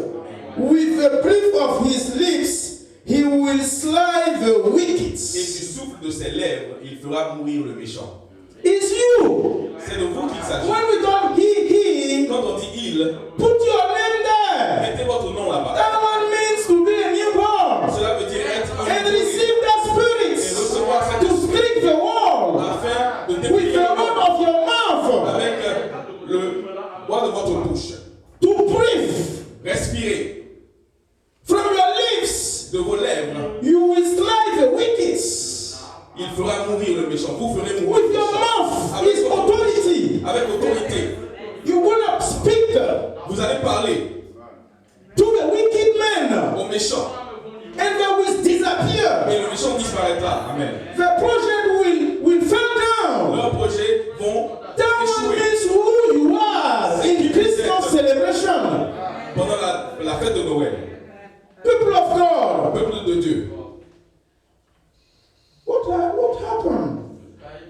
With the breath of his lips, he will slay the wicked.
Et du souffle de ses lèvres, il fera mourir le méchant.
It's you.
C'est de vous qu'il s'agit.
When we talk he,
Quand on dit il,
put your name there.
mettez votre nom là-bas.
That one means to be a newborn.
Cela veut dire être un
And
nouveau-né.
receive that spirit to speak the word
Afin de
with
dépouiller
the rod of your mouth,
avec le bois de votre bouche.
to breathe
Respirez
from your lips.
de vos lèvres.
You will slay the wicked
Il fera mourir le méchant. Vous ferez mourir
with
le
your
méchant.
mouth. His authority.
Avec autorité.
You will speak
Vous allez parler
to the wicked men,
aux méchants.
and they will disappear.
Et le méchant disparaîtra. Amen.
The project will fall down.
Leurs projets vont
That one
échouer.
means who you are in Christmas celebration.
Pendant la fête de Noël.
People of God,
Peuple de Dieu.
what happened?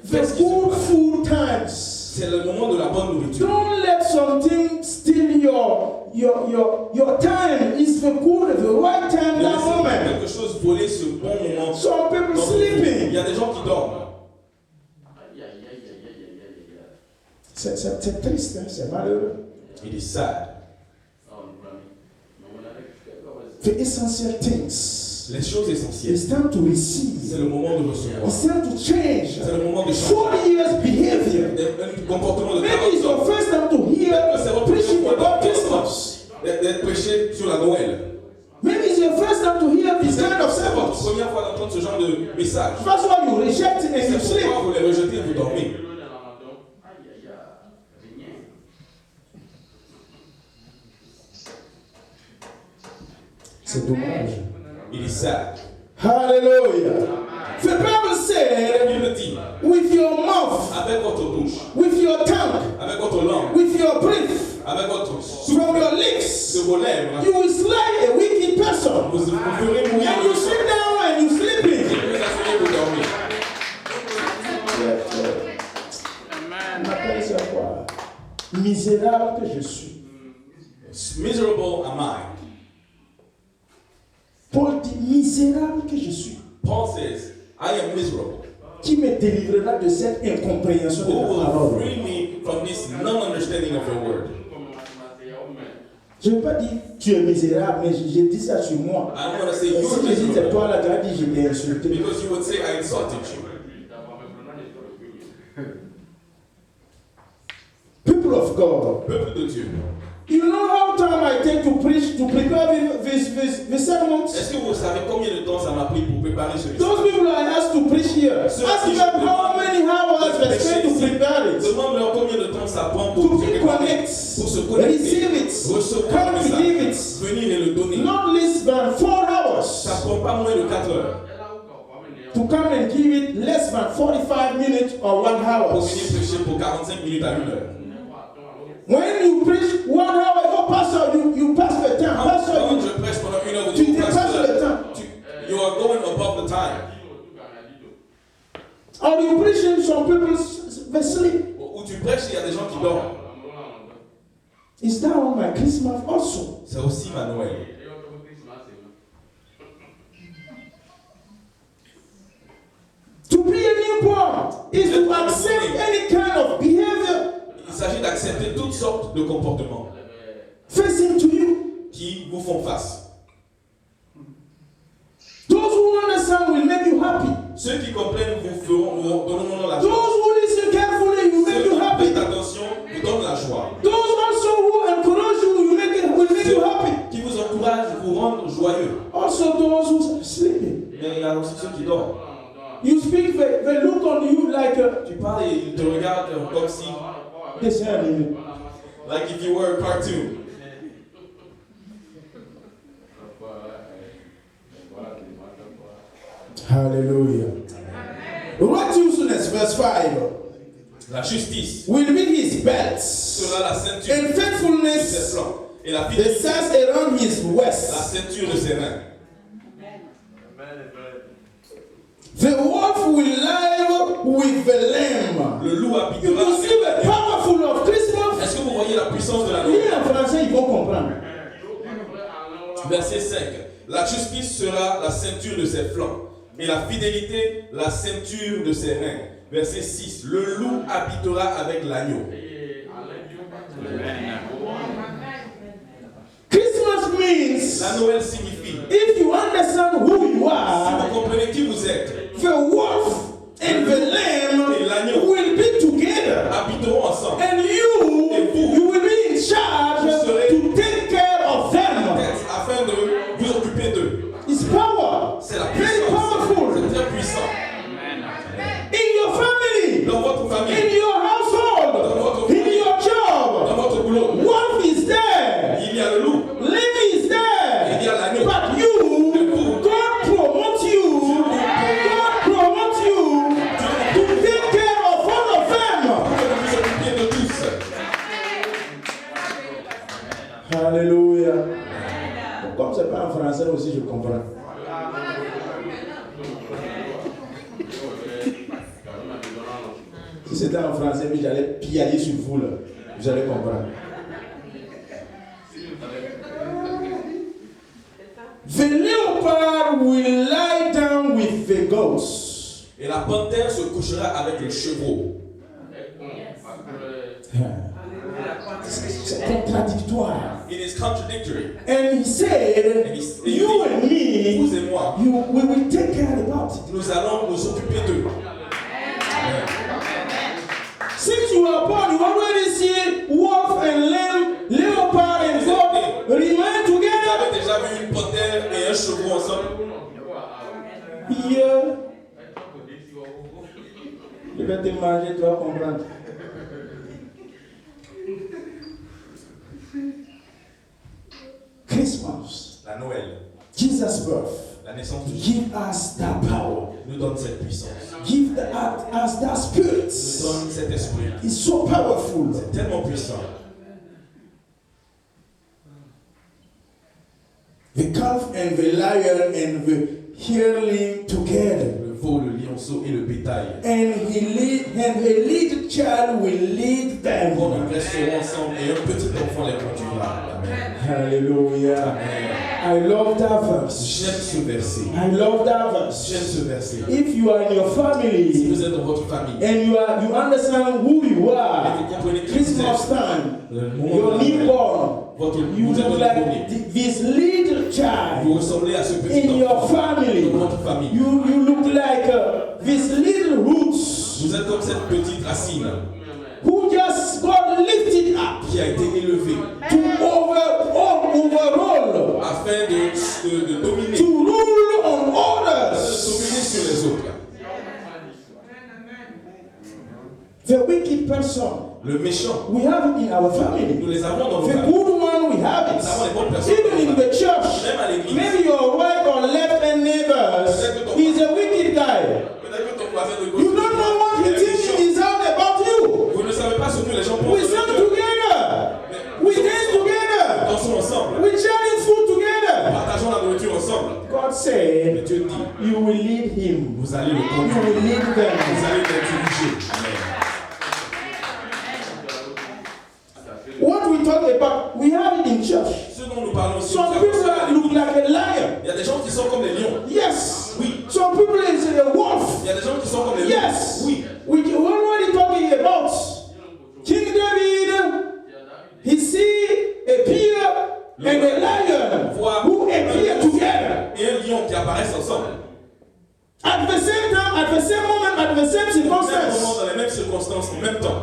The
Qu'est-ce qui se
good
passe?
food times.
C'est le moment de la bonne nourriture.
Don't let something steal your time. It's the good, the right time,
Ne
that
laissez pas
moment.
quelque chose voler ce bon moment.
Some people
Dans votre vie. Il
sleeping.
y a des gens qui dorment.
C'est triste, hein? C'est malheureux.
It is sad.
The essential things.
Les choses essentielles.
It's time to
C'est
receive.
le moment de recevoir.
It's time to change.
C'est le moment de
40
changer.
years behavior.
Un comportement de
Maybe it's
40
your
ans.
first time to hear
C'est votre
preaching
première fois
about Christmas.
d'être prêché sur la Noël.
Maybe it's your first time to hear this kind of
C'est votre
sermons.
première fois d'entendre ce genre de message.
That's why you reject it and you
C'est
sleep.
pourquoi vous les rejetez et vous dormez.
C'est dommage.
It is sad.
Hallelujah. The Bible said,
Il le dit.
with your mouth,
Avec votre bouche,
with your tongue,
avec votre langue,
with your breath,
avec votre souffle
from your
de
lips,
vos lèvres,
you will slay a wicked person.
vous ferez mourir
And
le
you sit down and you sleeping.
vous vous asseyez, vous dormez.
On appelle ça quoi? Misérable que je suis.
Miserable am I.
Paul dit misérable que je suis.
Paul says, I am miserable.
Qui me délivrera de cette incompréhension de
Who
la
will
parole?
free me from this non-understanding of your word?
Je ne veux pas dire tu es misérable, mais je dis ça sur moi.
I don't want to say
Si
you're
je dis c'est
miserable
toi là, tu as dit je t'ai insulté.
because you would say I insulted you.
People of God,
Peuple de Dieu.
you know how time I take to preach, to prepare this sermons?
Est-ce que vous savez combien de temps ça m'a pris pour préparer ce
Those
message?
people I asked to preach here, ask them how many hours they spent to prepare it.
Demande-leur combien de temps ça prend
To
pour se
be
préparer,
connect,
pour se connecter,
receive it,
recevoir
come
le
to give it.
message, venir et le donner.
Not less than 4 hours.
Ça prend pas moins de 4 heures
To come and give it less than 45 minutes or 1 hour.
pour venir prêcher pour 45 minutes à 1 heure.
When you preach 1 hour, oh pastor, you pass the time. Pastor,
Quand je prêche pendant 1 heure,
tu dépasses le temps.
you are going above the time.
Or you preach and some people they sleep.
Où tu prêches, il y a des gens qui dorment.
Is that on my Christmas also?
C'est aussi ma Noël.
To be a newborn is to accept any kind of behavior
Il s'agit d'accepter toutes sortes de comportements
facing to you.
qui vous font face.
Those who understand will make you happy.
Ceux qui comprennent vous donneront la
Those
joie.
who listen carefully will make
Ceux
you
qui
happy.
prêtent attention vous donne la joie.
Those also who encourage you, will make you happy.
Qui vous encouragent, vous rendent joyeux.
Also those who are sleeping.
Mais il y a aussi ceux qui dorment.
You speak, they look on you like
Tu parles et ils te regardent comme si,
this enemy.
like if you were a cartoon.
Hallelujah. Righteousness, verse 5.
La justice
Will be his belt,
sera la ceinture
and
de ses
faithfulness
flancs et la
the
fidélité
says around his
la
waist.
ceinture de ses reins.
The wolf will lie with the lamb.
Le loup
You
habitera
can
avec
see the
l'agneau.
powerful of Christmas.
Est-ce que vous voyez la puissance de la loi?
Lui en français, ils vont comprendre.
Verset 5. La justice sera la ceinture de ses flancs et la fidélité la ceinture de ses reins. Verset 6. Le loup habitera avec l'agneau.
Christmas means
La Noël signifie,
if you understand who you
si
are,
vous comprenez qui vous êtes,
the wolf and the lamb will be together.
habiteront ensemble.
And you will be in charge to take care of them.
Afin de vous occuper d'eux.
It's power.
C'est la
Very
puissance.
powerful.
C'est très puissant.
In your family,
Dans votre famille,
in your household, in your
dans
job,
votre boulot,
wolf is there,
il y a le loup.
lamb is there.
Il y a l'agneau.
But you, God promotes you, God promotes you to take care of all of them.
Pour que vous occupiez de tous.
Alléluia. Comme c'est pas en français aussi, je comprends. Si c'était en français, mais j'allais piailler sur vous là. Vous allez comprendre. The leopard will lie down with the goats.
Et la panthère se couchera avec le chevreau.
C'est contradictoire.
It is contradictory.
And he said, you and me,
Vous et moi,
we will take care about it.
nous allons nous occuper d'eux.
Since you are born, you already see wolf and lamb, leopard and goat remain
Vous
together.
avez déjà vu une panthère et un chevreau ensemble?
Here, je vais te manger, tu vas comprendre. Christmas,
La Noël,
Jesus' birth,
la naissance de Jésus,
give us that power.
nous donne cette puissance.
Give us that spirit.
Nous donne cet esprit.
It's so powerful.
C'est tellement puissant.
The calf and the lion and the yearling together.
Le veau, le lionceau et le bétail.
And a little child will lead them.
Ils resteront ensemble et un petit enfant les conduira. Amen.
Hallelujah.
Amen.
I love that verse.
J'aime ce verset.
I love that verse.
J'aime ce verset.
If you are in your
Si
family
vous êtes dans votre famille,
and you understand who you
et
are,
vous comprenez qui vous
Christmas
êtes,
time,
le moment
your
de la Noël,
newborn,
votre
you
vous êtes
look
le
like
nouveau-né.
this little
Vous
child.
ressemblez à ce petit
In your
enfant
family,
dans votre famille.
you look like these little roots
Vous êtes comme cette petite racine
who just God lifted up
qui a été élevée
to overall,
afin de dominer,
to rule on
de
others.
dominer sur les autres.
The wicked person,
Le méchant,
we have it in our family.
nous les avons dans nos
The
familles.
good one, we have
Nous avons les
it.
bonnes personnes.
Even in the church,
Même à l'église.
maybe your right or left hand neighbors is a wicked guy.
Peut-être que ton voisin de gauche,
You don't know what he
il est
thinks
méchant.
is out about you.
Vous ne savez pas ce que les gens pensent
We
de
sing
Dieu.
together. We dance together.
Dansons ensemble.
We sharing food together.
Partageons la nourriture ensemble.
God
Mais
said,
Dieu dit,
you will lead him.
vous allez le
You
conduire.
will lead
Vous
them.
allez les diriger. Amen.
What we talk about, we have it in church.
Ce dont nous parlons aussi,
Some people look like a lion.
il y a des gens qui sont comme des lions.
Yes.
Oui.
Some people is a wolf.
Il y a des gens qui sont comme des lions.
Yes.
Oui.
We already talking about King David. He see a deer and a lion who appear together
Et un lion qui apparaissent ensemble.
at the same time, at the same moment, at the same
Au même moment,
circumstance.
dans les mêmes circonstances, en même temps.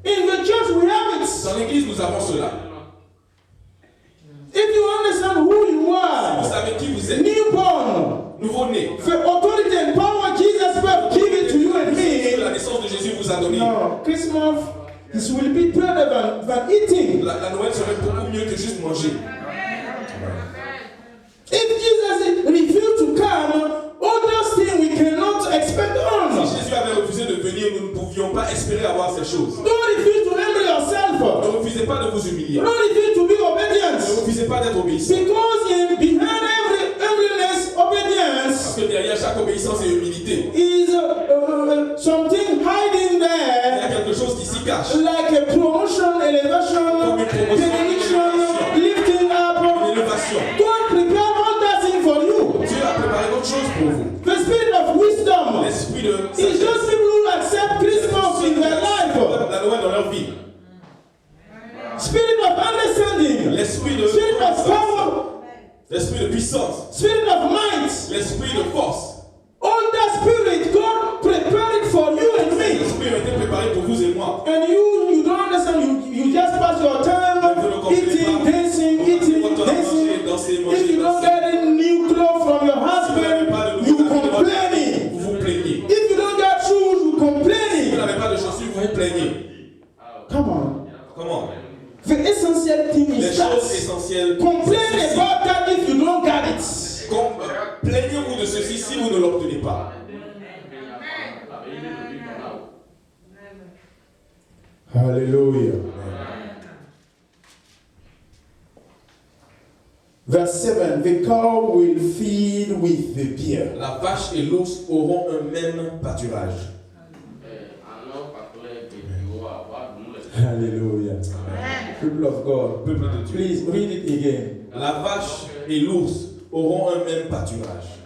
In the church we have it.
Dans l'église, nous avons cela.
If you understand who you
Vous
are,
savez qui vous êtes.
newborn,
Nouveau-né.
the authority and power Jesus will give it to you and me.
La naissance de Jésus vous a donné.
No, Christmas, this will be better than eating.
La Noël serait beaucoup mieux que juste manger.
If Jesus refused to come, all those things we cannot expect on.
Si Jésus avait refusé de venir, nous ne pouvions pas espérer avoir ces choses.
Don't refuse to humble
Ne
yourself.
refusez pas de vous humilier.
Don't refuse to be
Ne
obedient.
refusez pas d'être obéissant.
Because behind every humbleness,
Parce
obedience
que derrière chaque obéissance et humilité,
is something hiding
il y a
there,
quelque chose qui s'y cache.
like a promotion, elevation, benediction, lifting up.
Une élévation.
God prepare all that thing for you.
Dieu a préparé d'autres choses pour vous.
The spirit of wisdom
L'esprit de
is those people who accept Christmas in their life.
la Noël dans leur vie.
Spirit of understanding,
L'esprit de
spirit of power,
l'esprit de puissance.
spirit of might.
L'esprit de force.
All that spirit, God prepared it for you and me.
L'esprit a été préparé pour vous et moi.
And you don't understand. You just pass your time eating, dancing, dancing. If you don't get a new clothes from your husband, you complaining.
Vous vous plaignez.
If you don't get shoes, you
Si vous
complaining.
n'avez pas de chaussures, vous vous plaignez.
Come on.
Comment?
The essential thing
Les
is
choses
that.
essentielles.
Complain about that if you don't get it.
Plaignez-vous de ceci si vous ne l'obtenez pas.
Hallelujah. Verse 7, the cow will feed with the bear.
La vache et l'ours auront un même pâturage.
Hallelujah. People of God,
Peuple de Dieu.
please read it again.
La vache et l'ours auront un même pâturage.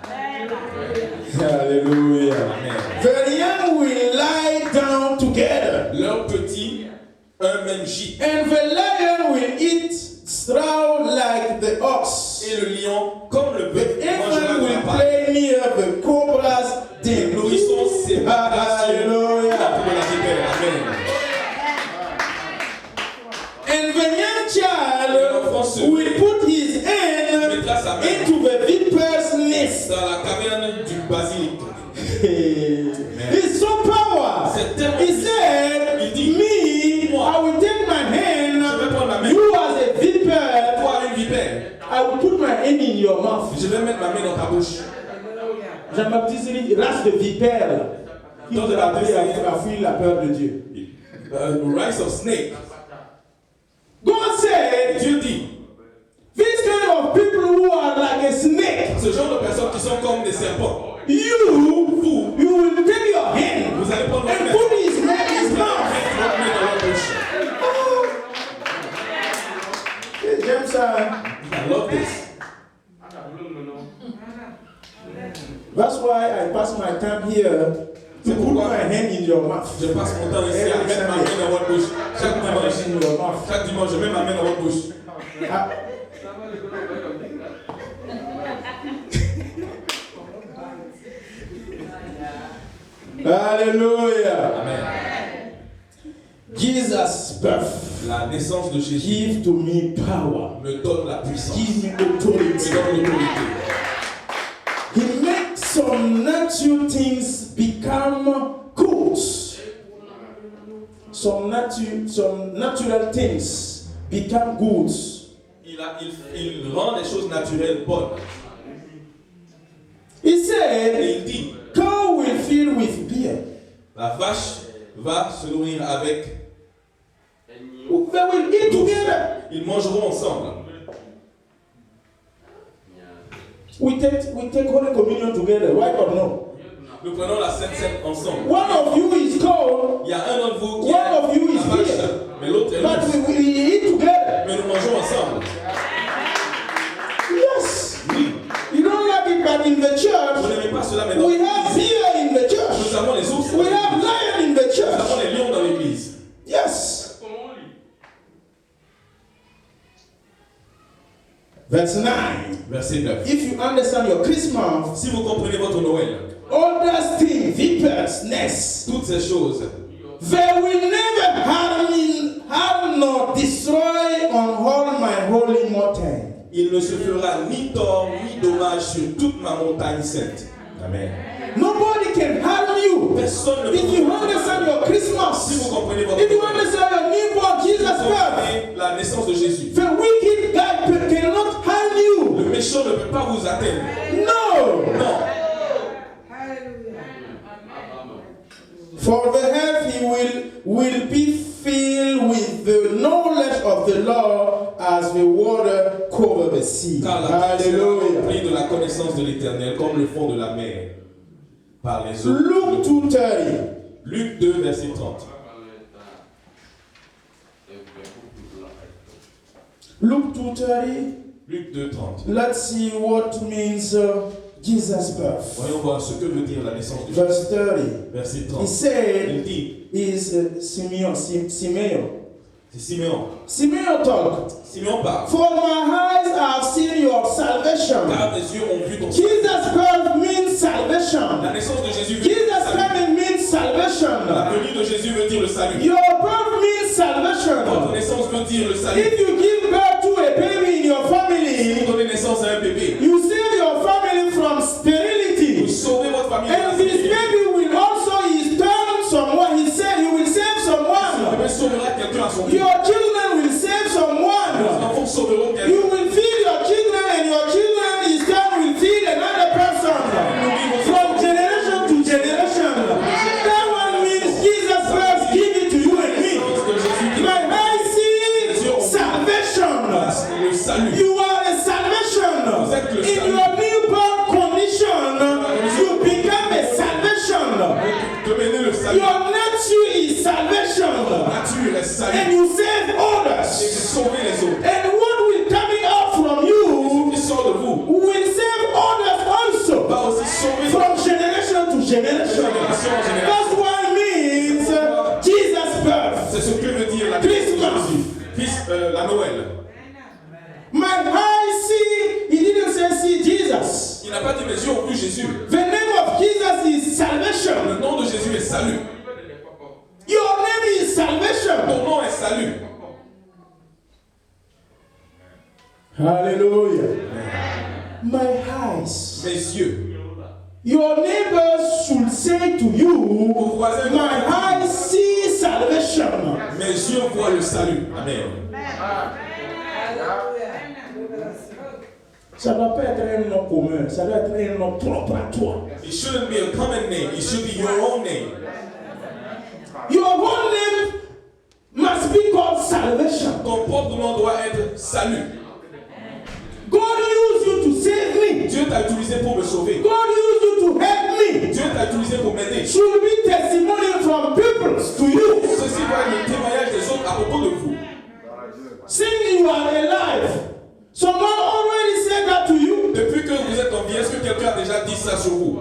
Hallelujah.
Amen.
The young will lie down together,
Leurs petits, un même gîte.
and the lion will eat straw like the ox.
Et le lion, comme le bœuf,
The
mangera
infant
de la
will
paille.
play near the cobra's
Le
den.
nourrisson s'ébattra sur la
Hallelujah.
peau de la vipère. Amen.
And the young child will put his hand
Mettra sa main
into the viper's nest.
dans la caverne du basilic.
It's so power.
C'est tellement
He
puissant.
said,
Il dit,
me, I will take my
je vais
hand.
prendre ma main.
You as a viper,
Toi, une vipère.
I will put my hand in your mouth.
Je vais mettre ma main dans ta bouche.
Jean-Baptiste dit, race de vipère. Qui
Dans
vous
de
a
la
appris à fuir la peur de Dieu.
Rise of snake.
God said,
Dieu dit,
this kind of people who are like a snake,
ce genre de personnes qui sont comme des serpents,
you will take your hand
vous allez prendre votre
and
main.
put his hand in his mouth.
Votre main dans votre bouche.
J'aime ça.
I love this.
That's why I pass my time here to put my hand in your mouth.
Je passe mon temps ici à mettre ma main dans votre bouche. Chaque
Put my hand
dimanche,
in your mouth.
chaque dimanche, je mets ma main dans votre bouche.
Ah. Hallelujah.
Amen.
Jesus' birth.
La naissance de Jésus
Give to me power.
me donne la puissance.
Give me
Me
authority.
donne l'autorité.
He makes some natural things become goods. Some natural things become goods.
Il rend les choses naturelles bonnes.
He
Et
said,
il dit,
cow will fill with beer.
la vache va se nourrir avec.
They will eat together.
Ils mangeront ensemble.
We take Holy Communion together, right or no?
Nous prenons la Sainte Seine ensemble.
One of you is cold,
Il y a un d'entre vous qui
one
est
of you is
la vache,
here.
mais l'autre est
But
l'ours.
we eat together.
Mais nous mangeons ensemble.
Yes.
Oui.
You don't like it, but in the
Vous
church,
n'aimez pas cela, mais dans
we have
l'église,
beer in the
nous
church.
avons les ours.
We have lion in the
Nous avons
church.
les lions dans l'église.
Yes. Verse 9.
Verset 9.
If you understand your Christmas,
Si vous comprenez votre Noël,
all those things, vipers, nests,
toutes ces choses
they will never harm not destroy on all my holy mountain.
Il ne se fera ni tort ni dommage sur toute ma montagne sainte. Amen.
Nobody can harm you.
Personne ne
If you understand your
Si
Christmas,
vous comprenez votre
if you understand your newborn Jesus birth,
comprenez la naissance de Jésus,
the wicked guy cannot harm you.
le méchant ne peut pas vous atteindre.
No.
Non.
For the earth he will be filled with the knowledge of the Lord as the water cover the sea.
Car la terre sera
Hallelujah.
remplie de la connaissance de l'Éternel comme le fond de la mer par les eaux.
Luke 2:30.
Luc 2, verset 30.
Luke 2:30.
Luc 2, 30.
Let's see what means Jesus' birth.
Voyons voir ce que veut dire la naissance de Jésus.
Verse 30.
Verset
He
30.
said,
Il dit,
is Simeon.
c'est Simeon.
Simeon talk.
Simeon parle.
For my eyes have seen your salvation.
Car mes yeux ont vu ton salut.
Jesus' birth means salvation.
La naissance de Jésus veut dire le
Jesus'
salut.
coming means
La
salvation.
venue de Jésus veut dire le salut.
Your birth means
Votre
salvation.
naissance veut dire le salut.
If you give birth to a baby in your
Si vous
family,
donnez naissance à un bébé,
you save your family from
vous
sterility.
sauvez votre famille.
And this baby will also turn someone. He said he will save
Le
someone.
bébé sauvera quelqu'un à son tour.
Your children will save
Vos
someone.
enfants sauveront quelqu'un.
You will feed your children, and your children in turn will feed another person. From generation to generation. That one means Jesus first give it to you and me. My eyes see salvation.
Le salut.
You are a salvation. In your newborn condition, you become a salvation.
Devenez le salut.
Your nature is salvation.
Nature est salut.
And you save
Et
others.
vous sauvez les autres.
And what will coming out from you
Ce qui sort de vous
will save others also.
va aussi sauver
From generation to generation. That's what it means Jesus' birth.
C'est ce que veut dire la naissance de Jésus. La Noël.
My eyes see, he didn't say see Jesus.
Il n'a pas dit mes yeux ont vu Jésus.
The name of Jesus is salvation.
Le nom de Jésus est salut.
Your name is salvation.
Ton nom est salut.
Hallelujah. My eyes.
Mes yeux.
Your neighbors should say to you,
Vos voisins,
my eyes see salvation.
mes yeux voient le salut. Amen.
Ça ne doit pas être un nom commun, ça doit être un nom propre à toi.
It shouldn't be a common name. It should be your own name.
Your own name must be called salvation.
Ton propre nom doit être salut.
God used you to save me.
Dieu t'a utilisé pour me sauver.
God used you to help me.
Dieu t'a utilisé pour m'aider.
Should be testimony from people to you.
Ceci doit être le témoignage des autres à propos de vous.
Since you are alive, someone already said that to you.
Depuis que vous êtes en vie, est-ce que quelqu'un a déjà dit ça sur vous?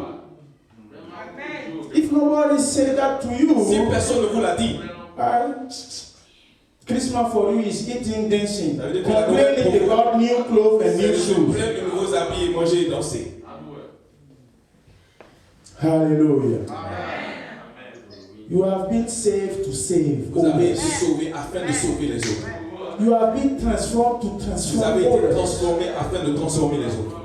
If nobody said that to
Si
you,
personne ne vous l'a dit,
Christmas for you is eating, dancing,
Ça veut dire que la Noël pour
complaining
vous,
about new clothes and
c'est
new
de
shoes.
plein de nouveaux habits et manger et danser.
Hallelujah. You have been saved to save.
Vous avez été
others.
sauvés afin de sauver les autres.
You have been transformed to
Vous
transform
avez été
others.
transformés afin de transformer les autres.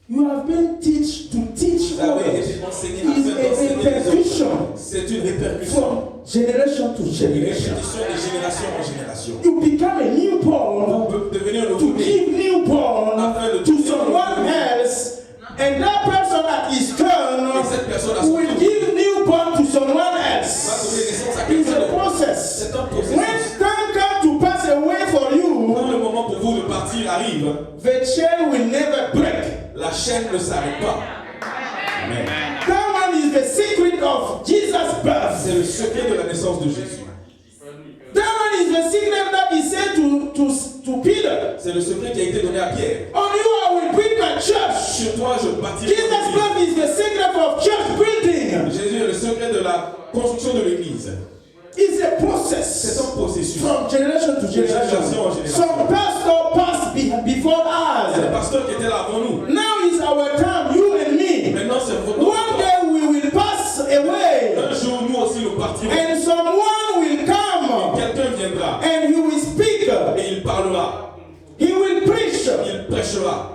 You have been teach to teach
Vous avez
others.
été enseigné
Is
afin
a
d'enseigner les autres.
repercussion
C'est une répercussion.
from generation to
Une
generation.
répétition de génération en génération.
You become a
Vous
newborn
pouvez devenir un
to
nouveau-né
give newborn
afin de
to
donner
someone else, and that person at his
Et
turn
cette personne a son
will
tour.
give newborn to someone
Va donner
else.
naissance à
It's
quelqu'un
a
d'autre.
process.
C'est un
When
processus.
time comes to pass away for
Quand
you,
le moment pour vous de partir arrive,
the chain will never break.
la chaîne ne s'arrête pas. Amen.
That one is the secret of Jesus' birth.
C'est le secret de la naissance de Jésus.
That one is the secret that he said to Peter.
C'est le secret qui a été donné à Pierre.
On you I will build my church.
Sur toi, je bâtirai
Jesus'
mon église.
birth is the secret of church building.
Jésus est le secret de la construction de l'église.
It's a
C'est
process
un processus.
from generation to
Génération
generation.
en génération.
Some pastor passed before
Il y a des
us.
pasteurs qui étaient là avant nous.
Now is our time, you and me.
Maintenant, c'est votre
One
temps.
day we will pass away,
Un jour, nous aussi, nous partirons.
and someone will come
Quelqu'un viendra prêchera.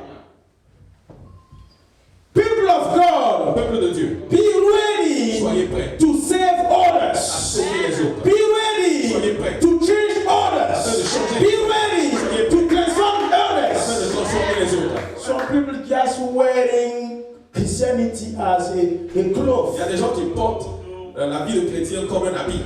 People of God,
Peuple de Dieu,
be ready
soyez prêts
to save
à
others.
sauver les autres.
Be ready to change others. Be ready to transform
Afin de
others.
transformer les autres.
Some people just wearing Christianity as a cloth.
Il y a des gens qui portent la vie de chrétien comme un habit.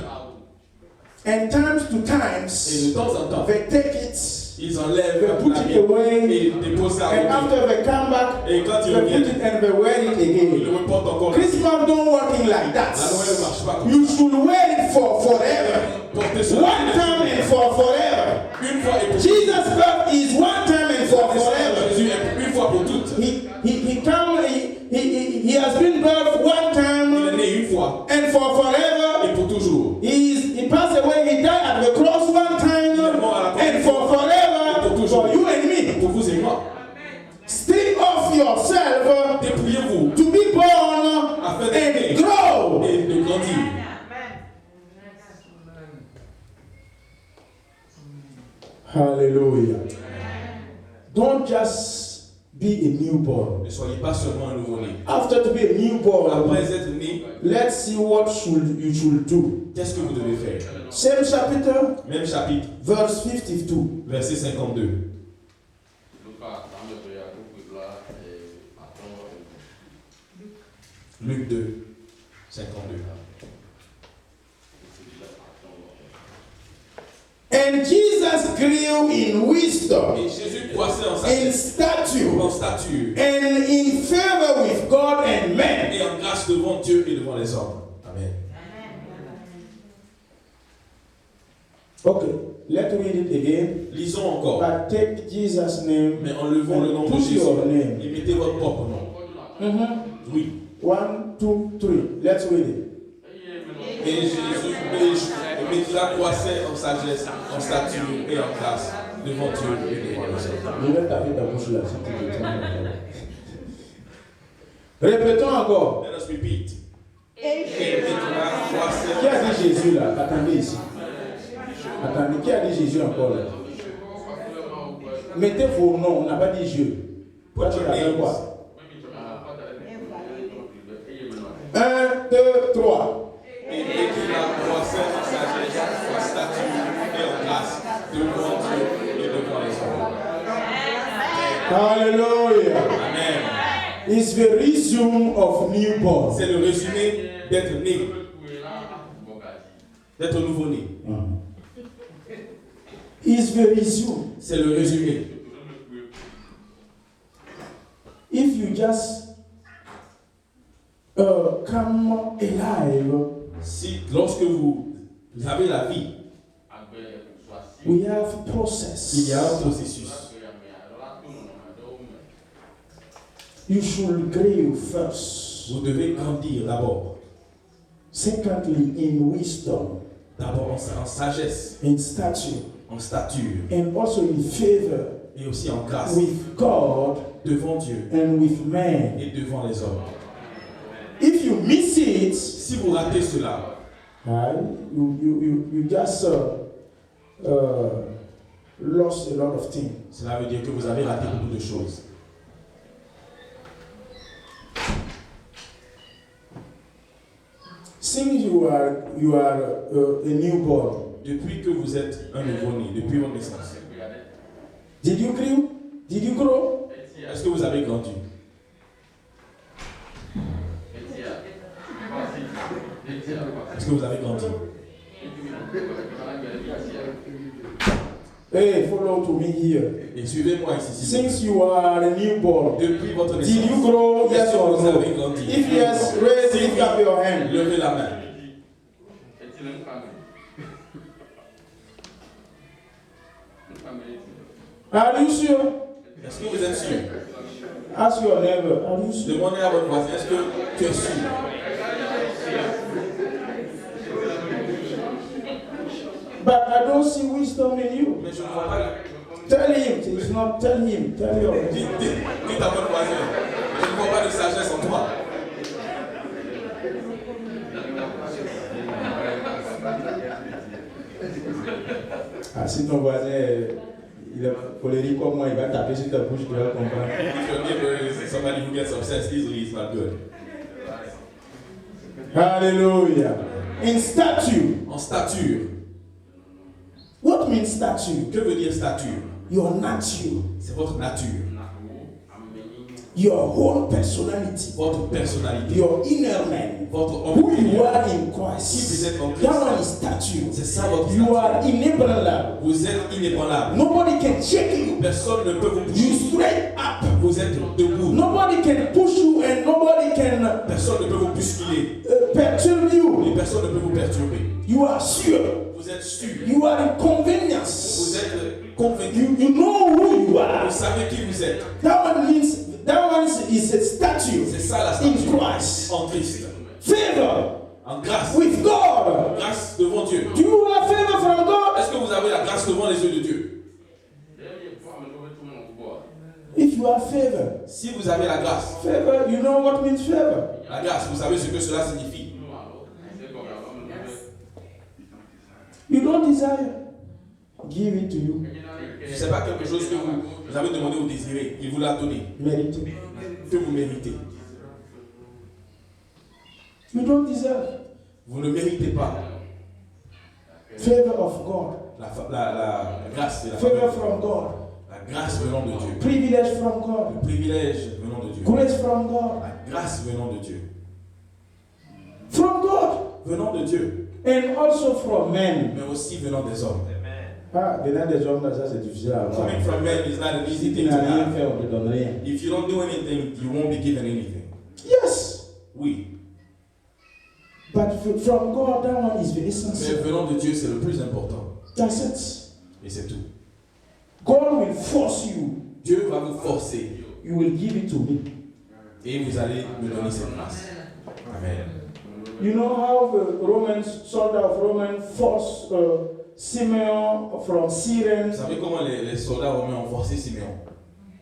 And times to
Et
times,
de temps en temps,
they take it
ils enlèvent
they put
l'habit
it away,
et ils déposent ça à
and
côté.
after they come back,
Et quand
they
ils
put
reviennent,
it and they wear it
ils
again.
le reportent encore.
Christmas don't working like that.
La Noël ne marche pas comme
You should wear it for forever.
porter cela.
One time and for forever.
Une fois et pour toutes.
Jesus' birth is one time and for forever.
Jésus est une fois pour toutes.
He has been birthed one
Il est
time
né une fois
and for forever.
et pour toujours.
He passed away, he died at the cross one time and for forever for you and me.
Pour vous et moi.
Strip off yourself
Dépouillez-vous
to be born
afin
and
d'être
grow.
et de grandir.
Hallelujah. Don't just be a newborn.
Ne soyez pas seulement un nouveau-né.
After to be a newborn,
Après être né,
let's see what you should do.
qu'est-ce que vous devez faire?
Same chapter,
Même chapitre,
verse 52.
verset 52. Luc 2, 52.
And Jesus grew in wisdom,
Et Jésus croissait en
in
stature
stature, and in favor with God and men.
et en grâce devant Dieu et devant les hommes. Amen.
Okay, let's read it again.
Lisons encore.
But take Jesus' name
Mais enlevons le nom de
put
Jésus
your name.
et mettez votre propre nom. Oui.
1, 2, 3. Let's read it.
Et Jésus médita croissait en sagesse, en stature et en grâce devant Dieu et devant les hommes.
Je vais taper ta bouche là, si tu veux te Répétons encore.
Let us repeat. Et médita croissait.
Qui a dit Jésus là? Attendez ici. Attendez, qui a dit Jésus encore là? Mettez vos noms, on n'a pas dit je. Toi, tu l'appelles quoi? 1, 2, 3.
Et médita croissait en sagesse, en stature et en grâce devant Dieu et devant les hommes.
Hallelujah.
Amen.
It's the resume of newborn.
C'est le résumé d'être né, d'être nouveau-né.
It's the resume.
C'est le résumé.
If you just come alive,
Si, lorsque vous avez la vie,
we have
il
process.
y a un processus.
You should grow first.
Vous devez grandir d'abord.
Secondly, in wisdom,
D'abord en sagesse,
in stature,
en stature
and also in favor
et aussi en grâce
with God
devant Dieu
and with man.
et devant les hommes.
If you miss it,
Si vous ratez cela,
you just lost a lot of things.
cela veut dire que vous avez raté beaucoup de choses.
Since you are a newborn,
Depuis que vous êtes un nouveau-né, depuis votre naissance,
did you grow? Did you grow?
est-ce que vous avez grandi? Est-ce que vous avez grandi?
Hey, follow to me here.
Et suivez-moi ici. s'il vous
Since you are a newborn,
plaît. Depuis votre
did you
naissance,
grow?
est-ce
Yes
que
or
vous
no?
avez grandi?
If yes, raise, lift up your hand.
Levez la main.
Are you sure?
Est-ce que vous êtes sûr?
Ask your neighbor. Are you sure?
Demandez à votre voisin, est-ce que tu es sûr?
But I don't see wisdom in you.
Mais je ne vois pas la...
Tell him. It's not. Tell him. Tell your.
Dites à votre voisin, je ne vois pas de sagesse en toi.
Ah, si ton voisin il est colérique comme moi, il va taper sur ta bouche, tu vas comprendre.
If your neighbor is somebody who gets obsessed easily, it's not good.
Hallelujah. In stature.
En stature.
What means stature?
Que veut dire stature?
Your nature.
C'est votre nature.
Your whole personality.
Votre personnalité.
Your inner man.
Votre homme
Who you
intérieur.
are in
Qui
Christ.
vous êtes en Christ.
That one is stature.
C'est ça votre
You
stature.
are inébranlable.
Vous êtes inébranlable.
Nobody can shake you.
Personne ne peut vous
You
bouger.
straight up.
Vous êtes debout.
Nobody can push you and nobody can
Personne ne peut vous bousculer.
perturb
Et
you.
personne ne peut vous perturber.
You are sure.
Vous êtes sûr.
You are in
Vous
convenience.
êtes convaincu.
You know who you are.
Vous savez qui vous êtes.
That one is a statue
C'est ça la
in
statue.
Christ.
En Christ.
Favor
En grâce.
with God.
Grâce devant Dieu.
Do you have favor from God?
Est-ce que vous avez la grâce devant les yeux de Dieu?
If you have favor,
Si vous avez la grâce,
you know what means favor.
la grâce, vous savez ce que cela signifie.
You don't desire, give it to you.
Ce n'est pas quelque chose que vous avez demandé ou désiré. Il vous l'a donné.
Merit it.
Que vous méritez.
You don't deserve.
Vous ne méritez pas
Favor of God.
la grâce de la
Favor
faveur.
from God.
La grâce venant de Dieu.
Privilege from God.
Le privilège venant de Dieu.
Grace from God.
La grâce venant de Dieu.
From God.
Venant de Dieu.
And also from men.
Mais aussi venant des hommes.
Ah, venant des hommes, ça c'est difficile à avoir.
Coming from men is not an
Si
easy
tu
thing to
n'as rien
have.
fait, on ne te donne rien.
If you don't do anything, you won't be given anything.
Yes.
Oui.
But from God, that one is very
Mais
sincere.
venant de Dieu, c'est le plus important.
That's it.
Et c'est tout.
God will force you.
Dieu va vous forcer.
You will give it to me.
Et vous allez me donner cette grâce. Amen.
You know how the Romans, soldier of Roman, forced Simeon from Cyrene.
Vous savez comment les soldats romains ont forcé Siméon?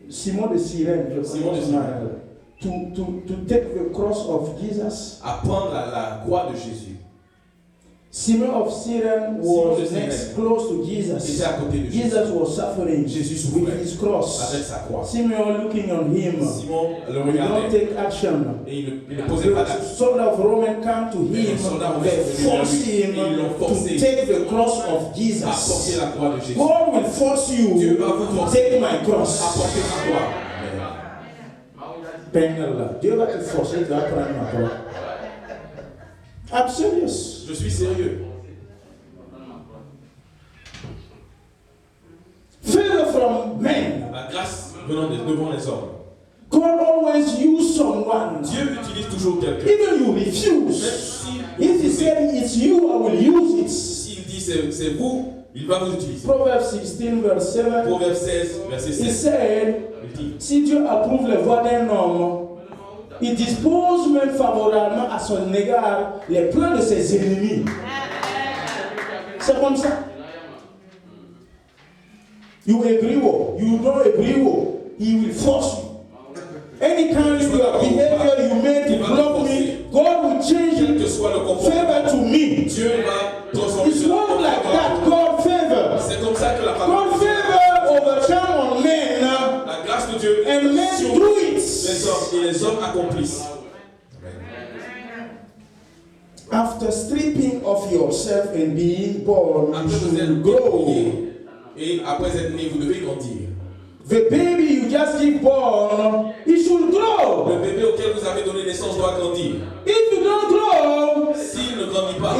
Simon de Cyrène, je
Simon de
prononce
Cyrène.
mal. To take the cross of Jesus.
À prendre la croix de Jésus.
Simon of Cyrene
Simon
was
de Cyrène
next close to Jesus.
Était à côté de Jésus.
Jesus was suffering
Jésus
with
souffrait
his cross.
avec sa croix.
Simeon looking on him.
Simon le
He don't
regardait
take action.
et il ne posait pas
The
d'acte.
soldier of Roman came to
Mais
him.
les soldats romains
They
sont venus vers
forced
lui et
him
ils l'ont forcé
to take the cross of
à porter
Jesus.
la croix de Jésus.
God will force you
Dieu va vous
to
forcer
take my
à
cross.
porter sa croix.
Prenez-la. Dieu va te forcer, tu vas prendre ma croix. I'm serious.
Je suis sérieux.
Favor from men.
La grâce venant devant les hommes.
God always use someone.
Dieu utilise toujours quelqu'un.
Even you
Même
refuse.
si
If he said it's you, I will use it.
s'il dit c'est vous, il va vous utiliser.
Proverbs 16 verse 7.
Proverbe 16, verset
He
7.
said,
Il dit,
si Dieu approuve les voies d'un homme, il dispose même favorablement à son égard les plans de ses ennemis. C'est comme ça. You agree or you don't agree or he will force you. Any kind of your behavior you make to block me, God will change
quel que
it
soit le comportement,
favor to me.
Dieu va transformer
It's
cela
not
en
like
faveur.
that. God favor.
C'est comme ça que la parole
God
de Dieu,
favor overcome on men
la grâce de Dieu
and men
sur
do
les
it.
hommes et les hommes accomplissent.
After stripping of yourself and being born, you
Après vous êtes
should grow.
dépouillé et après être né, vous devez grandir.
The baby you just give born, he should
Le
grow.
bébé auquel vous avez donné naissance doit grandir.
If you don't grow,
S'il ne grandit pas,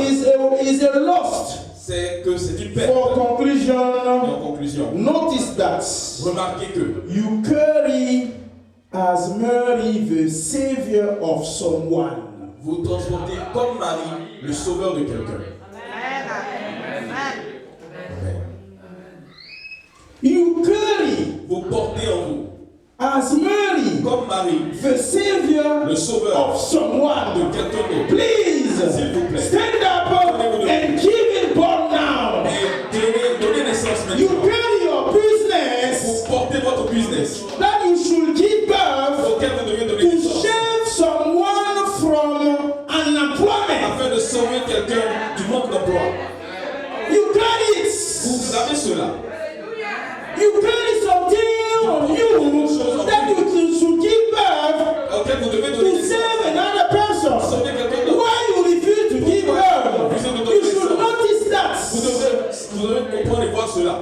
is a lost.
c'est que c'est une perte.
For
Et
conclusion,
en conclusion,
notice that
remarquez que
you carry as Mary the savior of someone.
vous transportez comme Marie le sauveur de quelqu'un. Amen.
You carry
Vous portez en vous,
as Mary
comme Marie,
the savior
le sauveur
of someone.
de quelqu'un d'autre.
Please
S'il vous plaît.
stand up and give it born now.
Et donnez naissance
You
maintenant.
carry your business
Vous portez votre business
that you should give birth
auquel vous devez donner
to
naissance
save someone from unemployment.
afin de sauver quelqu'un du manque d'emploi.
You carry it.
Vous avez cela.
You carry
laquelle vous devez
to
donner naissance.
save another person.
Sauver quelqu'un d'autre.
Why you refuse to give birth? You should notice that.
Vous devez comprendre et voir cela.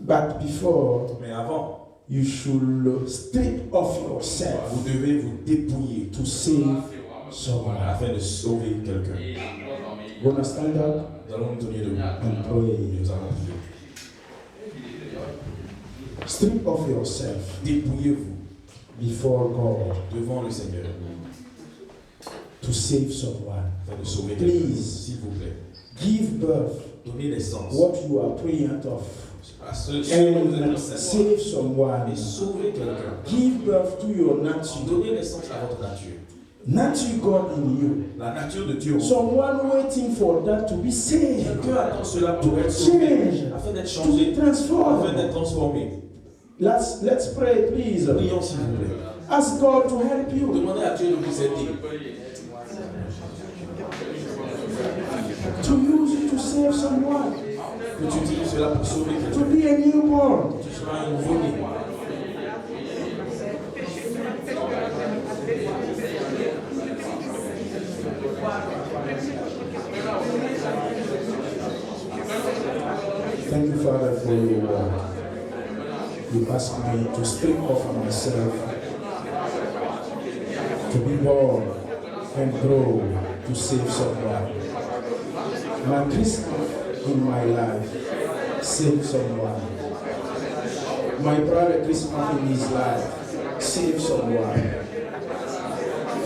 But before,
Mais avant,
you should strip off yourself
vous devez vous dépouiller
to save someone.
afin de sauver quelqu'un.
You wanna stand up
Nous allons nous tenir debout.
and pray.
Nous allons prier.
Strip off yourself
Dépouillez-vous
before God
devant le Seigneur
to save someone.
afin de sauver quelqu'un.
Please.
S'il vous plaît.
Give birth
Donnez naissance
what you are praying of
à ce que vous êtes
and
enceinte
save someone.
et sauver quelqu'un.
Give birth to your nature.
Donnez naissance à votre nature.
Nature God in you.
La nature de Dieu.
Someone waiting for that to be saved,
Quelqu'un attend cela pour être sauvé,
change,
afin d'être
to be
changé, afin
transformed.
d'être transformé.
Let's pray, please.
Prions s'il vous plaît.
Ask God to help you.
Demandez à Dieu de vous aider.
To use it to save someone.
Que tu utilises cela pour sauver
To
quelqu'un.
be a newborn.
Que tu sois un nouveau-né.
Thank you, Father, for your word. You ask me to strip off myself, to be born and grow to save someone. My Christmas in my life, save someone. My brother Christmas in his life, save someone.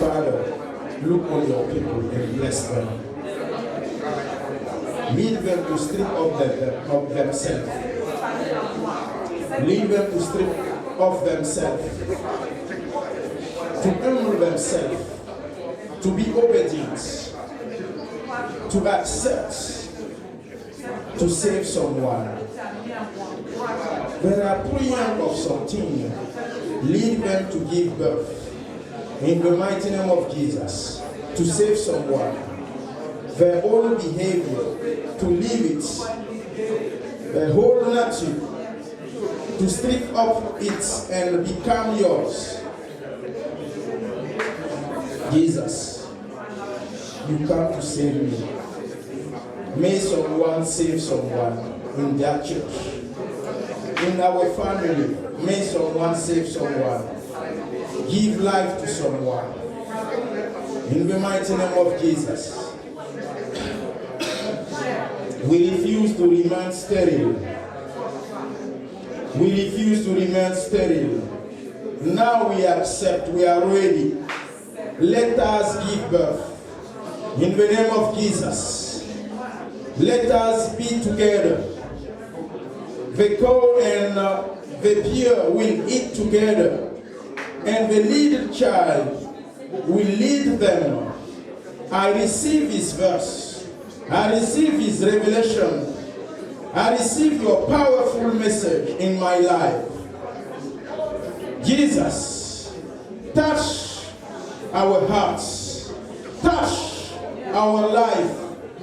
Father, look on your people and bless them. Lead them to strip off themselves. Lead them to strip off themselves. To humble themselves. To be obedient. To accept. To save someone. When I pray of something, lead them to give birth. In the mighty name of Jesus. To save someone. Their own behavior, to leave it, the whole nature, to strip up it and become yours. Jesus, you come to save me. May someone save someone in their church, in our family. May someone save someone, give life to someone. In the mighty name of Jesus. We refuse to remain sterile. We refuse to remain sterile. Now we accept, we are ready. Let us give birth. In the name of Jesus. Let us be together. The cow and the bear will eat together. And the little child will lead them. I receive this verse. I receive his revelation. I receive your powerful message in my life. Jesus, touch our hearts, touch our life,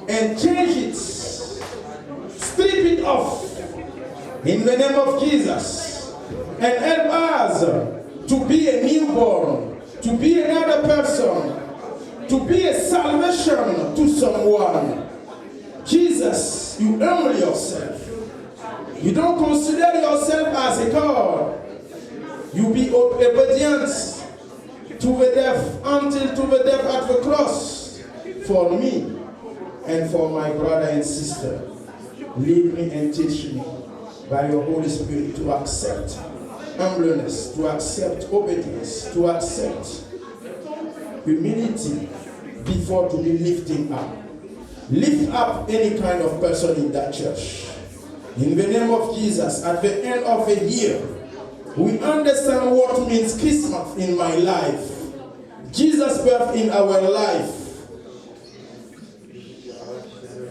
and change it. Strip it off in the name of Jesus. And help us to be a newborn, to be another person, to be a salvation to someone. Jesus, you humble yourself. You don't consider yourself as a God. You be obedient to the death, until to the death at the cross for me and for my brother and sister. Lead me and teach me by your Holy Spirit to accept humbleness, to accept obedience, to accept humility before to be lifting up. Lift up any kind of person in that church. In the name of Jesus, at the end of the year, we understand what means Christmas in my life. Jesus' birth in our life.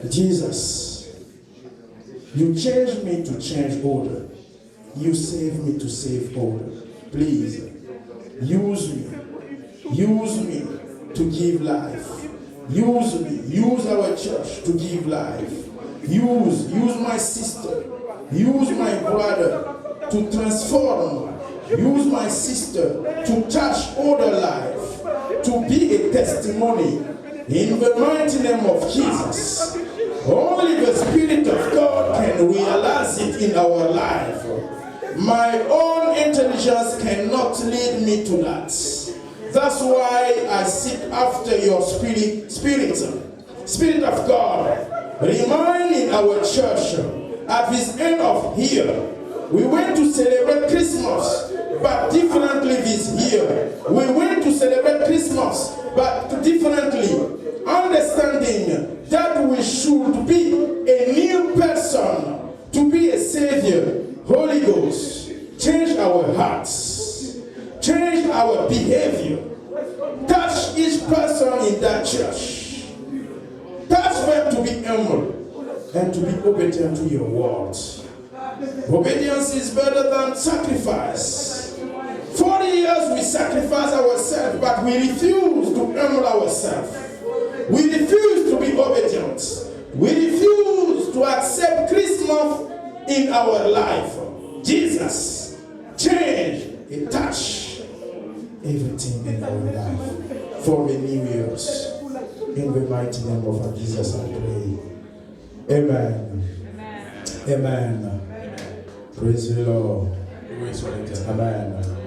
Jesus, you change me to change order. You save me to save order. Please, use me. Use me to give life. Use me. Use our church to give life. Use my sister use my brother to transform. Use my sister to touch other life, to be a testimony in the mighty name of Jesus. Only the Spirit of God can realize it in our life. My own intelligence cannot lead me to that. That's why I seek after your Spirit of God. Remind in our church at this end of year, we went to celebrate Christmas, but differently this year. We went to celebrate Christmas, but differently, understanding that we should be a new person, to be a Savior. Holy Ghost, change our hearts, change our behavior, touch each person in that church, touch them to be humble and to be obedient to your words. Obedience is better than sacrifice. 40 years we sacrifice ourselves, but we refuse to humble ourselves. We refuse to be obedient. We refuse to accept Christmas in our life. Jesus, change and touch everything in our life for the new years. In the mighty name of Jesus I pray. Amen. Amen. Praise the Lord. Amen.